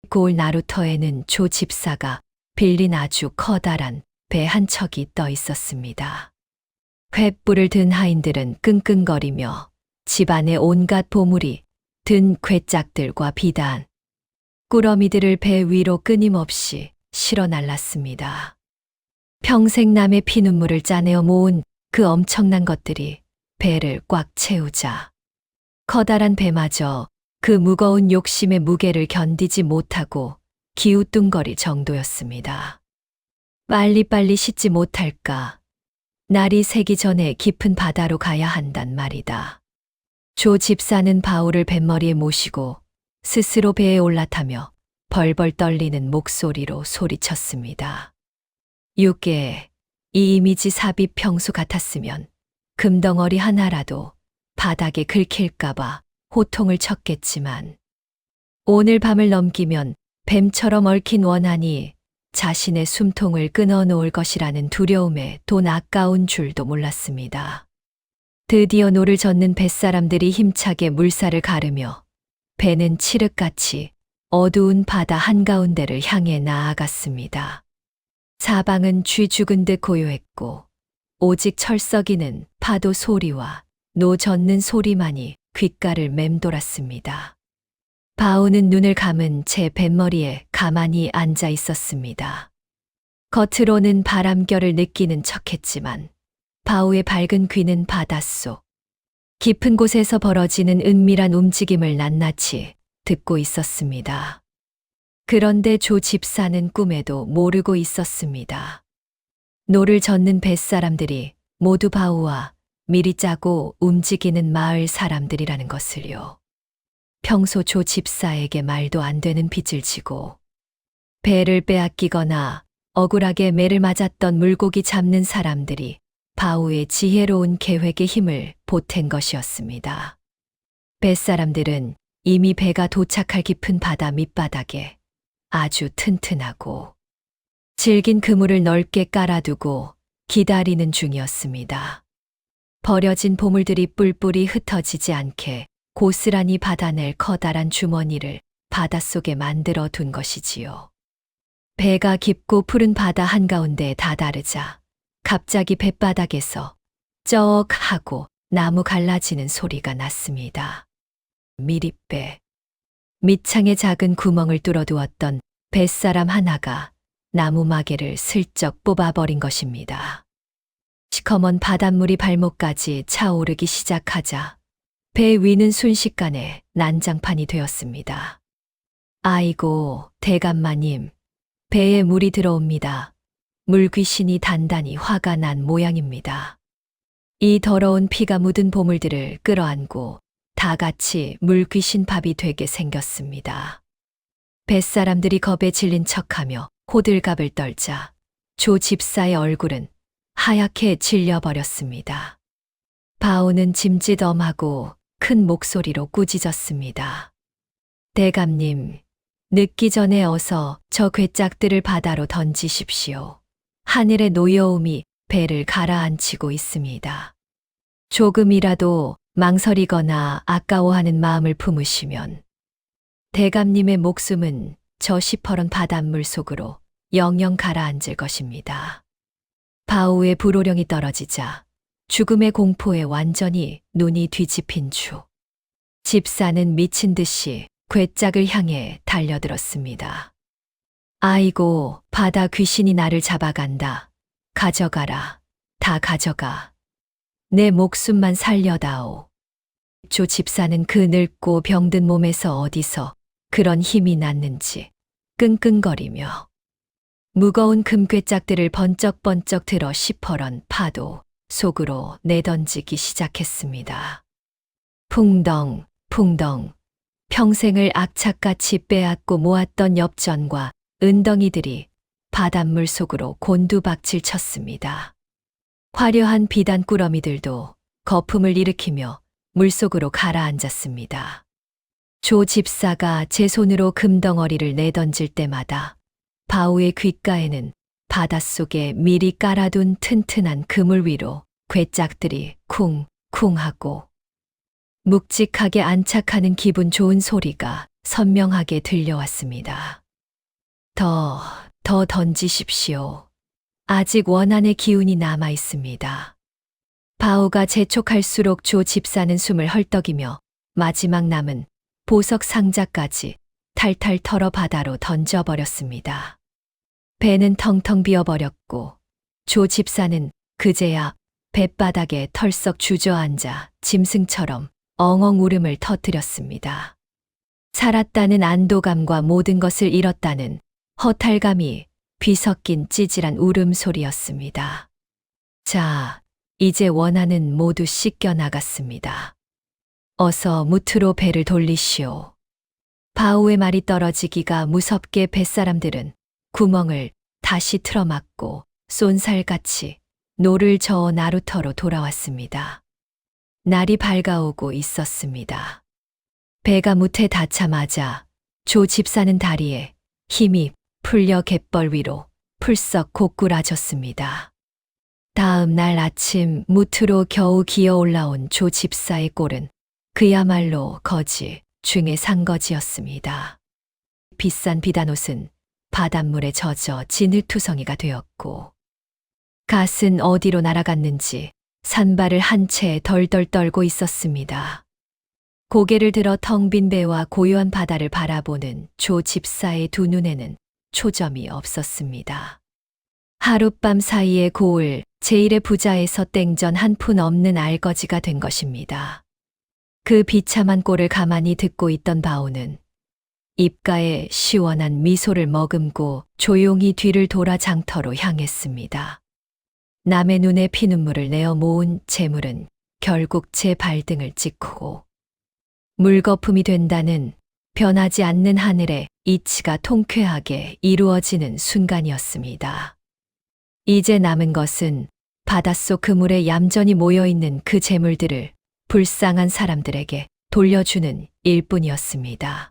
고을 나루터에는 조 집사가 빌린 아주 커다란 배 한 척이 떠 있었습니다. 횃불을 든 하인들은 끙끙거리며 집안의 온갖 보물이 든 궤짝들과 비단, 꾸러미들을 배 위로 끊임없이 실어 날랐습니다. 평생 남의 피눈물을 짜내어 모은 그 엄청난 것들이 배를 꽉 채우자 커다란 배마저 그 무거운 욕심의 무게를 견디지 못하고 기우뚱거릴 정도였습니다. 빨리빨리 씻지 못할까? 날이 새기 전에 깊은 바다로 가야 한단 말이다. 조 집사는 바울을 뱃머리에 모시고 스스로 배에 올라타며 벌벌 떨리는 목소리로 소리쳤습니다. 육계, 이 이미지 삽입 평수 같았으면 금덩어리 하나라도 바닥에 긁힐까봐 호통을 쳤겠지만 오늘 밤을 넘기면 뱀처럼 얽힌 원한이 자신의 숨통을 끊어놓을 것이라는 두려움에 돈 아까운 줄도 몰랐습니다. 드디어 노를 젓는 뱃사람들이 힘차게 물살을 가르며 배는 칠흑같이 어두운 바다 한가운데를 향해 나아갔습니다. 사방은 쥐 죽은 듯 고요했고 오직 철썩이는 파도 소리와 노 젓는 소리만이 귓가를 맴돌았습니다. 바우는 눈을 감은 채 뱃머리에 가만히 앉아 있었습니다. 겉으로는 바람결을 느끼는 척했지만 바우의 밝은 귀는 바닷속 깊은 곳에서 벌어지는 은밀한 움직임을 낱낱이 듣고 있었습니다. 그런데 조 집사는 꿈에도 모르고 있었습니다. 노를 젓는 뱃사람들이 모두 바우와 미리 짜고 움직이는 마을 사람들이라는 것을요. 평소 조 집사에게 말도 안 되는 빚을 지고 배를 빼앗기거나 억울하게 매를 맞았던 물고기 잡는 사람들이 바우의 지혜로운 계획에 힘을 보탠 것이었습니다. 뱃사람들은 이미 배가 도착할 깊은 바다 밑바닥에 아주 튼튼하고 질긴 그물을 넓게 깔아두고 기다리는 중이었습니다. 버려진 보물들이 뿔뿔이 흩어지지 않게 고스란히 받아낼 커다란 주머니를 바닷속에 만들어 둔 것이지요. 배가 깊고 푸른 바다 한가운데에 다다르자 갑자기 뱃바닥에서 쩍 하고 나무 갈라지는 소리가 났습니다. 미리배. 밑창에 작은 구멍을 뚫어두었던 뱃사람 하나가 나무 마개를 슬쩍 뽑아버린 것입니다. 시커먼 바닷물이 발목까지 차오르기 시작하자 배 위는 순식간에 난장판이 되었습니다. 아이고, 대감마님, 배에 물이 들어옵니다. 물귀신이 단단히 화가 난 모양입니다. 이 더러운 피가 묻은 보물들을 끌어안고 다 같이 물귀신 밥이 되게 생겼습니다. 뱃사람들이 겁에 질린 척하며 호들갑을 떨자 조 집사의 얼굴은 하얗게 질려버렸습니다. 바오는 짐짓엄하고 큰 목소리로 꾸짖었습니다. 대감님, 늦기 전에 어서 저 괴짝들을 바다로 던지십시오. 하늘의 노여움이 배를 가라앉히고 있습니다. 조금이라도 망설이거나 아까워하는 마음을 품으시면 대감님의 목숨은 저 시퍼런 바닷물 속으로 영영 가라앉을 것입니다. 바우의 불호령이 떨어지자 죽음의 공포에 완전히 눈이 뒤집힌 주. 집사는 미친 듯이 괴짝을 향해 달려들었습니다. 아이고, 바다 귀신이 나를 잡아간다. 가져가라. 다 가져가. 내 목숨만 살려다오. 조 집사는 그 늙고 병든 몸에서 어디서 그런 힘이 났는지 끙끙거리며 무거운 금괴짝들을 번쩍번쩍 들어 시퍼런 파도 속으로 내던지기 시작했습니다. 풍덩, 풍덩. 평생을 악착같이 빼앗고 모았던 엽전과 은덩이들이 바닷물 속으로 곤두박질 쳤습니다. 화려한 비단 꾸러미들도 거품을 일으키며 물속으로 가라앉았습니다. 조 집사가 제 손으로 금덩어리를 내던질 때마다 바우의 귓가에는 바닷속에 미리 깔아둔 튼튼한 그물 위로 괴짝들이 쿵쿵하고 묵직하게 안착하는 기분 좋은 소리가 선명하게 들려왔습니다. 더 던지십시오. 아직 원한의 기운이 남아 있습니다. 바우가 재촉할수록 조 집사는 숨을 헐떡이며 마지막 남은 보석 상자까지 탈탈 털어 바다로 던져버렸습니다. 배는 텅텅 비어버렸고 조 집사는 그제야 뱃바닥에 털썩 주저앉아 짐승처럼 엉엉 울음을 터뜨렸습니다. 살았다는 안도감과 모든 것을 잃었다는 허탈감이 뒤섞인 찌질한 울음소리였습니다. 자, 이제 원한은 모두 씻겨 나갔습니다. 어서 무트로 배를 돌리시오. 바우의 말이 떨어지기가 무섭게 뱃사람들은 구멍을 다시 틀어막고 쏜살같이 노를 저어 나루터로 돌아왔습니다. 날이 밝아오고 있었습니다. 배가 무태 닿자마자 조 집사는 다리에 힘이 풀려 갯벌 위로 풀썩 고꾸라졌습니다. 다음 날 아침 무트로 겨우 기어 올라온 조 집사의 꼴은 그야말로 거지 중의 상거지였습니다. 비싼 비단옷은 바닷물에 젖어 진흙투성이가 되었고 갓은 어디로 날아갔는지 산발을 한 채 덜덜 떨고 있었습니다. 고개를 들어 텅 빈 배와 고요한 바다를 바라보는 조 집사의 두 눈에는 초점이 없었습니다. 하룻밤 사이에 고을 제1의 부자에서 땡전 한 푼 없는 알거지가 된 것입니다. 그 비참한 꼴을 가만히 듣고 있던 바오는 입가에 시원한 미소를 머금고 조용히 뒤를 돌아 장터로 향했습니다. 남의 눈에 피눈물을 내어 모은 재물은 결국 제 발등을 찍고 물거품이 된다는 변하지 않는 하늘의 이치가 통쾌하게 이루어지는 순간이었습니다. 이제 남은 것은 바닷속 그물에 얌전히 모여있는 그 재물들을 불쌍한 사람들에게 돌려주는 일뿐이었습니다.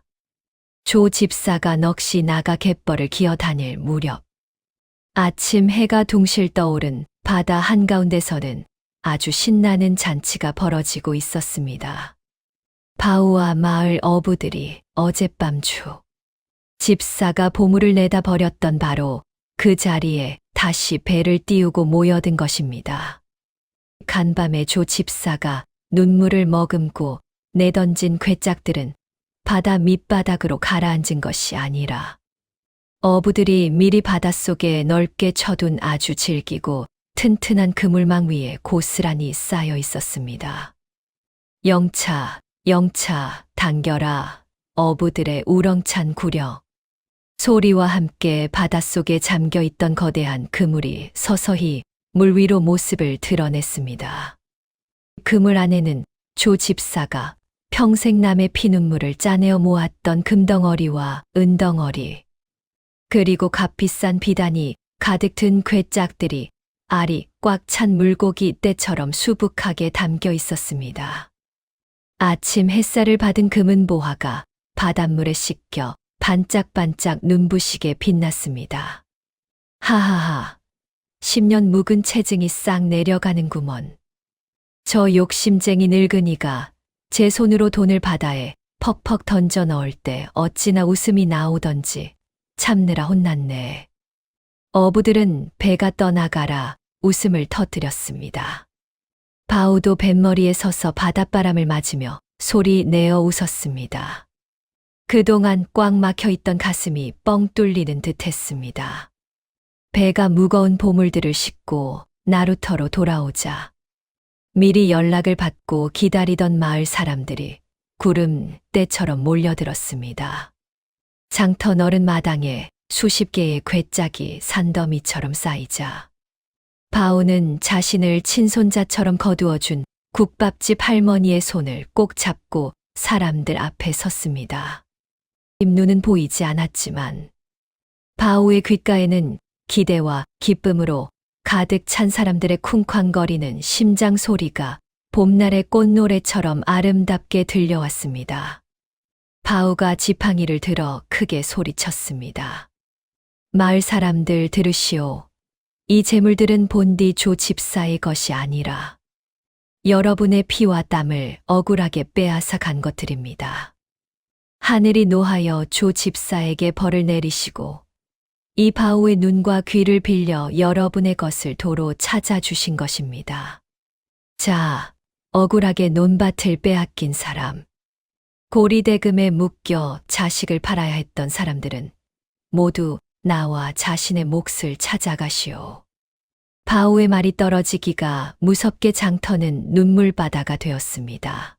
조 집사가 넋이 나가 갯벌을 기어다닐 무렵 아침 해가 둥실 떠오른 바다 한가운데서는 아주 신나는 잔치가 벌어지고 있었습니다. 바우와 마을 어부들이 어젯밤 주 집사가 보물을 내다 버렸던 바로 그 자리에 다시 배를 띄우고 모여든 것입니다. 간밤에 조 집사가 눈물을 머금고 내던진 괴짝들은 바다 밑바닥으로 가라앉은 것이 아니라 어부들이 미리 바닷속에 넓게 쳐둔 아주 질기고 튼튼한 그물망 위에 고스란히 쌓여 있었습니다. 영차, 영차, 당겨라. 어부들의 우렁찬 구려. 소리와 함께 바닷속에 잠겨있던 거대한 그물이 서서히 물 위로 모습을 드러냈습니다. 그물 안에는 조 집사가 평생 남의 피눈물을 짜내어 모았던 금덩어리와 은덩어리, 그리고 값비싼 비단이 가득 든 괴짝들이 알이 꽉 찬 물고기 떼처럼 수북하게 담겨 있었습니다. 아침 햇살을 받은 금은 보화가 바닷물에 씻겨 반짝반짝 눈부시게 빛났습니다. 하하하, 10년 묵은 체증이 싹 내려가는구먼. 저 욕심쟁이 늙은이가 제 손으로 돈을 바다에 퍽퍽 던져 넣을 때 어찌나 웃음이 나오던지 참느라 혼났네. 어부들은 배가 떠나가라 웃음을 터뜨렸습니다. 바우도 뱃머리에 서서 바닷바람을 맞으며 소리 내어 웃었습니다. 그동안 꽉 막혀 있던 가슴이 뻥 뚫리는 듯 했습니다. 배가 무거운 보물들을 싣고 나루터로 돌아오자 미리 연락을 받고 기다리던 마을 사람들이 구름 떼처럼 몰려들었습니다. 장터 너른 마당에 수십 개의 괴짝이 산더미처럼 쌓이자 바오는 자신을 친손자처럼 거두어준 국밥집 할머니의 손을 꼭 잡고 사람들 앞에 섰습니다. 입눈은 보이지 않았지만 바오의 귓가에는 기대와 기쁨으로 가득 찬 사람들의 쿵쾅거리는 심장 소리가 봄날의 꽃노래처럼 아름답게 들려왔습니다. 바오가 지팡이를 들어 크게 소리쳤습니다. 마을 사람들 들으시오. 이 재물들은 본디 조 집사의 것이 아니라 여러분의 피와 땀을 억울하게 빼앗아 간 것들입니다. 하늘이 노하여 조 집사에게 벌을 내리시고 이 바오의 눈과 귀를 빌려 여러분의 것을 도로 찾아주신 것입니다. 자, 억울하게 논밭을 빼앗긴 사람, 고리대금에 묶여 자식을 팔아야 했던 사람들은 모두 나와 자신의 몫을 찾아가시오. 바오의 말이 떨어지기가 무섭게 장터는 눈물바다가 되었습니다.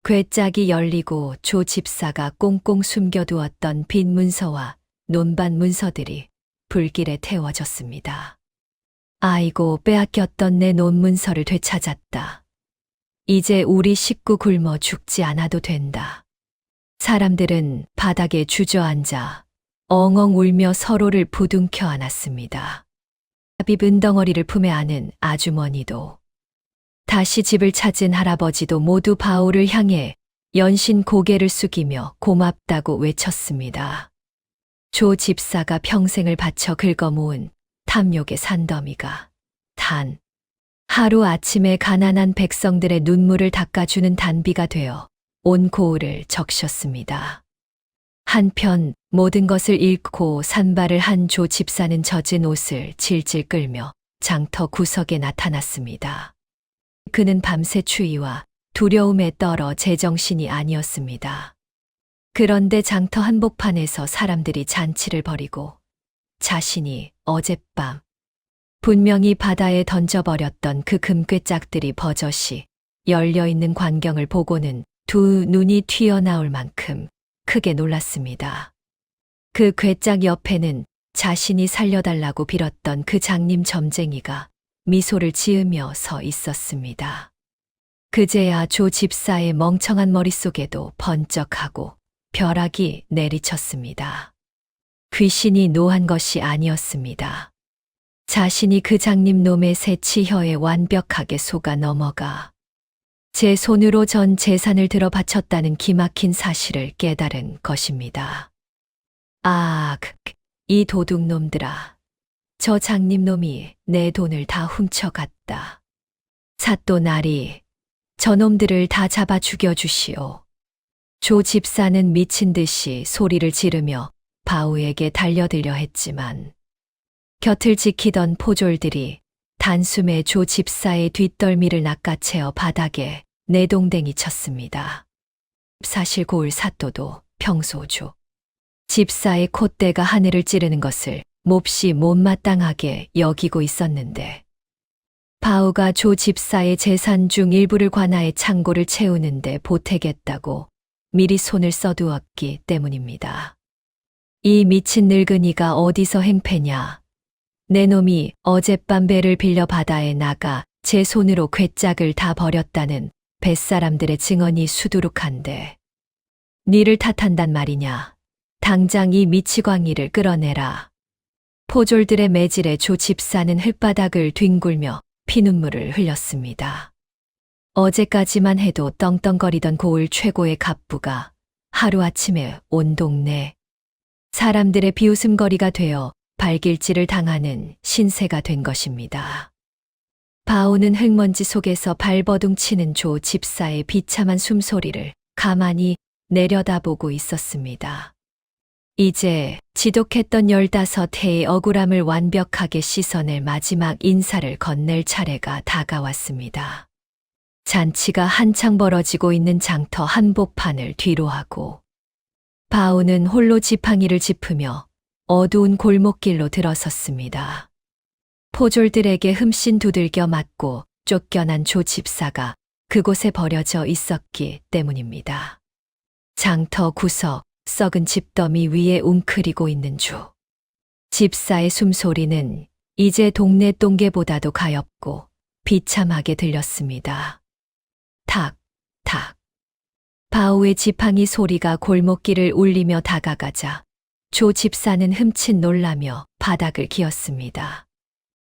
괴짝이 열리고 조 집사가 꽁꽁 숨겨두었던 빈 문서와 논밭 문서들이 불길에 태워졌습니다. 아이고, 빼앗겼던 내 논문서를 되찾았다. 이제 우리 식구 굶어 죽지 않아도 된다. 사람들은 바닥에 주저앉아 엉엉 울며 서로를 부둥켜 안았습니다. 빈 덩어리를 품에 안은 아주머니도 다시 집을 찾은 할아버지도 모두 바오를 향해 연신 고개를 숙이며 고맙다고 외쳤습니다. 조 집사가 평생을 바쳐 긁어모은 탐욕의 산더미가 단 하루아침에 가난한 백성들의 눈물을 닦아주는 단비가 되어 온 고을을 적셨습니다. 한편 모든 것을 잃고 산발을 한 조 집사는 젖은 옷을 질질 끌며 장터 구석에 나타났습니다. 그는 밤새 추위와 두려움에 떨어 제정신이 아니었습니다. 그런데 장터 한복판에서 사람들이 잔치를 벌이고 자신이 어젯밤 분명히 바다에 던져버렸던 그 금괴짝들이 버젓이 열려있는 광경을 보고는 두 눈이 튀어나올 만큼 크게 놀랐습니다. 그 괴짝 옆에는 자신이 살려달라고 빌었던 그 장님 점쟁이가 미소를 지으며 서 있었습니다. 그제야 조 집사의 멍청한 머릿속에도 번쩍하고 벼락이 내리쳤습니다. 귀신이 노한 것이 아니었습니다. 자신이 그 장님 놈의 새 치혀에 완벽하게 속아 넘어가 제 손으로 전 재산을 들어 바쳤다는 기막힌 사실을 깨달은 것입니다. 아, 이 도둑놈들아. 저 장님놈이 내 돈을 다 훔쳐갔다. 사또나리, 저놈들을 다 잡아 죽여주시오. 조 집사는 미친 듯이 소리를 지르며 바오에게 달려들려 했지만 곁을 지키던 포졸들이 단숨에 조 집사의 뒷덜미를 낚아채어 바닥에 내동댕이 쳤습니다. 사실 고을 사또도 평소 조 집사의 콧대가 하늘을 찌르는 것을 몹시 못마땅하게 여기고 있었는데 바오가 조 집사의 재산 중 일부를 관하에 창고를 채우는데 보태겠다고 미리 손을 써두었기 때문입니다. 이 미친 늙은이가 어디서 행패냐. 내 놈이 어젯밤 배를 빌려 바다에 나가 제 손으로 괴짝을 다 버렸다는 뱃사람들의 증언이 수두룩한데 니를 탓한단 말이냐. 당장 이 미치광이를 끌어내라. 포졸들의 매질에 조 집사는 흙바닥을 뒹굴며 피눈물을 흘렸습니다. 어제까지만 해도 떵떵거리던 고을 최고의 갑부가 하루아침에 온 동네 사람들의 비웃음거리가 되어 발길질을 당하는 신세가 된 것입니다. 바오는 흙먼지 속에서 발버둥 치는 조 집사의 비참한 숨소리를 가만히 내려다보고 있었습니다. 이제 지독했던 15해의 억울함을 완벽하게 씻어낼 마지막 인사를 건넬 차례가 다가왔습니다. 잔치가 한창 벌어지고 있는 장터 한복판을 뒤로하고 바오는 홀로 지팡이를 짚으며 어두운 골목길로 들어섰습니다. 포졸들에게 흠씬 두들겨 맞고 쫓겨난 조 집사가 그곳에 버려져 있었기 때문입니다. 장터 구석 썩은 집더미 위에 웅크리고 있는 조 집사의 숨소리는 이제 동네 똥개보다도 가엽고 비참하게 들렸습니다. 탁, 탁. 바우의 지팡이 소리가 골목길을 울리며 다가가자 조 집사는 흠칫 놀라며 바닥을 기었습니다.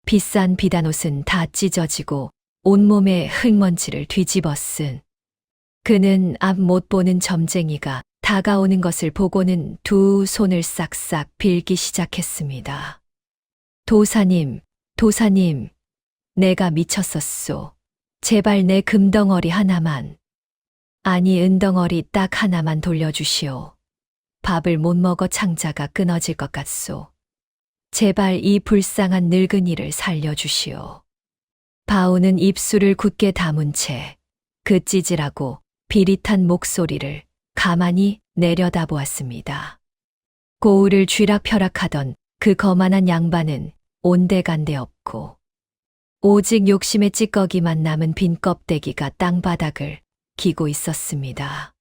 비싼 비단옷은 다 찢어지고 온몸에 흙먼지를 뒤집어 쓴 그는 앞 못 보는 점쟁이가 다가오는 것을 보고는 두 손을 싹싹 빌기 시작했습니다. 도사님, 도사님, 내가 미쳤었소. 제발 내 금덩어리 하나만, 아니 은덩어리 딱 하나만 돌려주시오. 밥을 못 먹어 창자가 끊어질 것 같소. 제발 이 불쌍한 늙은이를 살려주시오. 바우는 입술을 굳게 다문 채 그 찌질하고 비릿한 목소리를 가만히 내려다보았습니다. 고을을 쥐락펴락하던 그 거만한 양반은 온데간데 없고 오직 욕심의 찌꺼기만 남은 빈 껍데기가 땅바닥을 기고 있었습니다.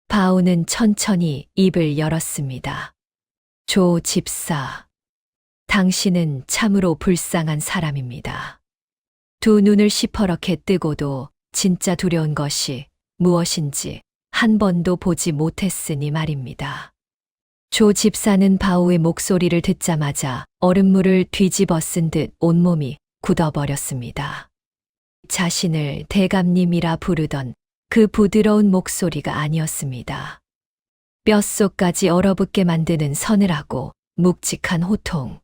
바우는 천천히 입을 열었습니다. 조 집사, 당신은 참으로 불쌍한 사람입니다. 두 눈을 시퍼렇게 뜨고도 진짜 두려운 것이 무엇인지 한 번도 보지 못했으니 말입니다. 조 집사는 바우의 목소리를 듣자마자 얼음물을 뒤집어 쓴 듯 온몸이 굳어버렸습니다. 자신을 대감님이라 부르던 그 부드러운 목소리가 아니었습니다. 뼛속까지 얼어붙게 만드는 서늘하고 묵직한 호통.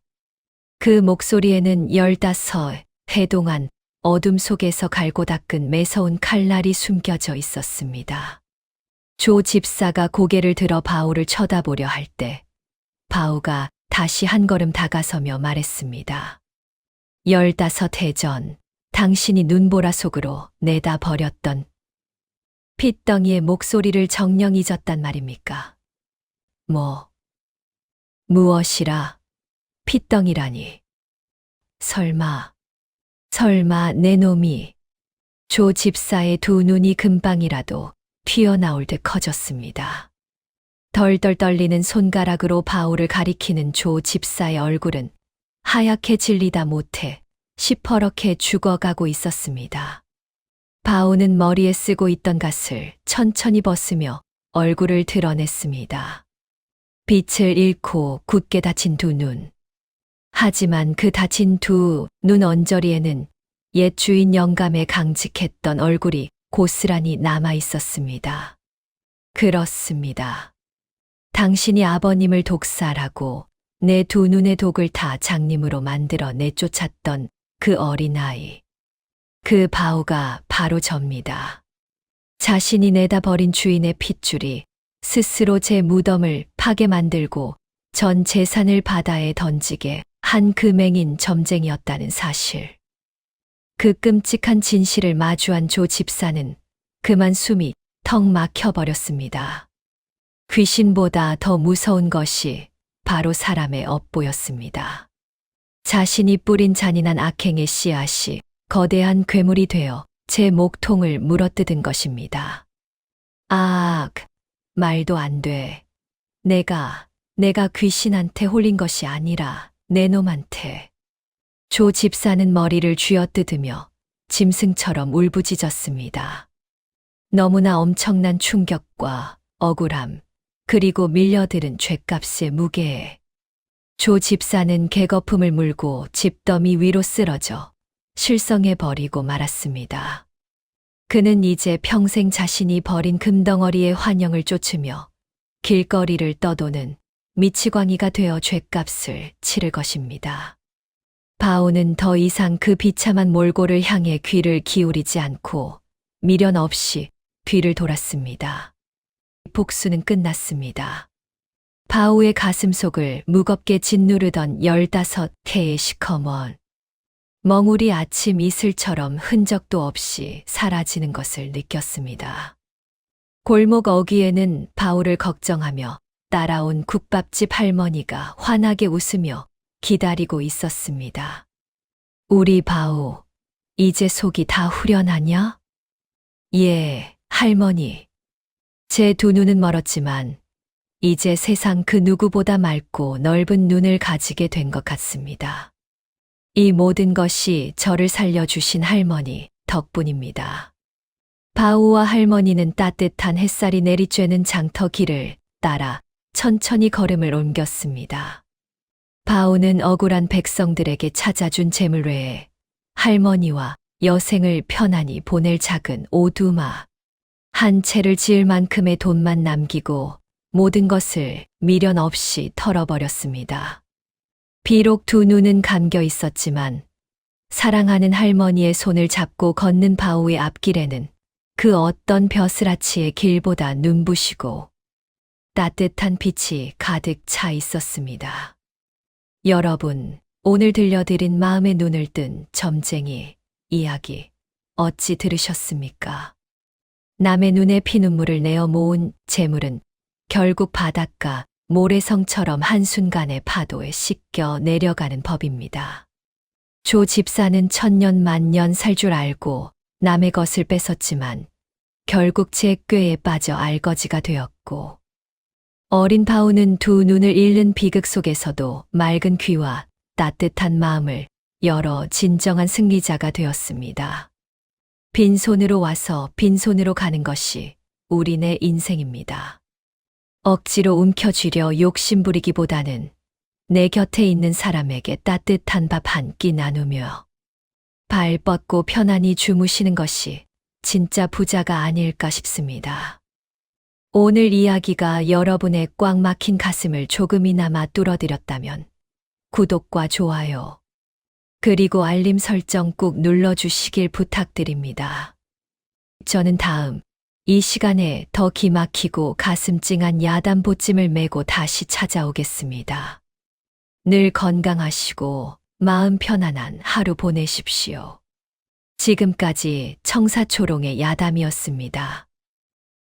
그 목소리에는 15해 동안 어둠 속에서 갈고 닦은 매서운 칼날이 숨겨져 있었습니다. 조 집사가 고개를 들어 바우를 쳐다보려 할 때 바우가 다시 한 걸음 다가서며 말했습니다. 15해 전 당신이 눈보라 속으로 내다 버렸던 핏덩이의 목소리를 정녕 잊었단 말입니까? 무엇이라? 핏덩이라니. 설마 내 놈이. 조 집사의 두 눈이 금방이라도 튀어나올 듯 커졌습니다. 덜덜 떨리는 손가락으로 바울을 가리키는 조 집사의 얼굴은 하얗게 질리다 못해 시퍼렇게 죽어가고 있었습니다. 바울은 머리에 쓰고 있던 갓을 천천히 벗으며 얼굴을 드러냈습니다. 빛을 잃고 굳게 닫힌 두 눈. 하지만 그 닫힌 두 눈 언저리에는 옛 주인 영감에 강직했던 얼굴이 고스란히 남아 있었습니다. 그렇습니다. 당신이 아버님을 독살하고 내 두 눈의 독을 다 장님으로 만들어 내쫓았던 그 어린아이. 그 바우가 바로 접니다. 자신이 내다 버린 주인의 핏줄이 스스로 제 무덤을 파게 만들고 전 재산을 바다에 던지게 한 그 맹인 점쟁이였다는 사실. 그 끔찍한 진실을 마주한 조 집사는 그만 숨이 턱 막혀버렸습니다. 귀신보다 더 무서운 것이 바로 사람의 업보였습니다. 자신이 뿌린 잔인한 악행의 씨앗이 거대한 괴물이 되어 제 목통을 물어뜯은 것입니다. 말도 안 돼. 내가 귀신한테 홀린 것이 아니라 내 놈한테. 조 집사는 머리를 쥐어뜯으며 짐승처럼 울부짖었습니다. 너무나 엄청난 충격과 억울함, 그리고 밀려들은 죗값의 무게에 조 집사는 개거품을 물고 집더미 위로 쓰러져 실성해버리고 말았습니다. 그는 이제 평생 자신이 버린 금덩어리의 환영을 쫓으며 길거리를 떠도는 미치광이가 되어 죗값을 치를 것입니다. 바오는 더 이상 그 비참한 몰골을 향해 귀를 기울이지 않고 미련 없이 뒤를 돌았습니다. 복수는 끝났습니다. 바오의 가슴속을 무겁게 짓누르던 15개의 시커먼 멍울이 아침 이슬처럼 흔적도 없이 사라지는 것을 느꼈습니다. 골목 어귀에는 바오를 걱정하며 따라온 국밥집 할머니가 환하게 웃으며 기다리고 있었습니다. 우리 바오, 이제 속이 다 후련하냐? 예, 할머니. 제 두 눈은 멀었지만 이제 세상 그 누구보다 맑고 넓은 눈을 가지게 된 것 같습니다. 이 모든 것이 저를 살려주신 할머니 덕분입니다. 바우와 할머니는 따뜻한 햇살이 내리쬐는 장터 길을 따라 천천히 걸음을 옮겼습니다. 바우는 억울한 백성들에게 찾아준 재물 외에 할머니와 여생을 편안히 보낼 작은 오두막 한 채를 지을 만큼의 돈만 남기고 모든 것을 미련 없이 털어버렸습니다. 비록 두 눈은 감겨 있었지만 사랑하는 할머니의 손을 잡고 걷는 바우의 앞길에는 그 어떤 벼슬아치의 길보다 눈부시고 따뜻한 빛이 가득 차 있었습니다. 여러분, 오늘 들려드린 마음의 눈을 뜬 점쟁이 이야기 어찌 들으셨습니까? 남의 눈에 피눈물을 내어 모은 재물은 결국 바닷가 모래성처럼 한순간에 파도에 씻겨 내려가는 법입니다. 조 집사는 천년 만년 살 줄 알고 남의 것을 뺏었지만 결국 제 꾀에 빠져 알거지가 되었고, 어린 바우는 두 눈을 잃는 비극 속에서도 맑은 귀와 따뜻한 마음을 열어 진정한 승리자가 되었습니다. 빈손으로 와서 빈손으로 가는 것이 우리네 인생입니다. 억지로 움켜쥐려 욕심부리기보다는 내 곁에 있는 사람에게 따뜻한 밥 한 끼 나누며 발 뻗고 편안히 주무시는 것이 진짜 부자가 아닐까 싶습니다. 오늘 이야기가 여러분의 꽉 막힌 가슴을 조금이나마 뚫어드렸다면 구독과 좋아요, 그리고 알림 설정 꾹 눌러주시길 부탁드립니다. 저는 다음 이 시간에 더 기막히고 가슴 찡한 야단 보찜을 메고 다시 찾아오겠습니다. 늘 건강하시고 마음 편안한 하루 보내십시오. 지금까지 청사초롱의 야담이었습니다.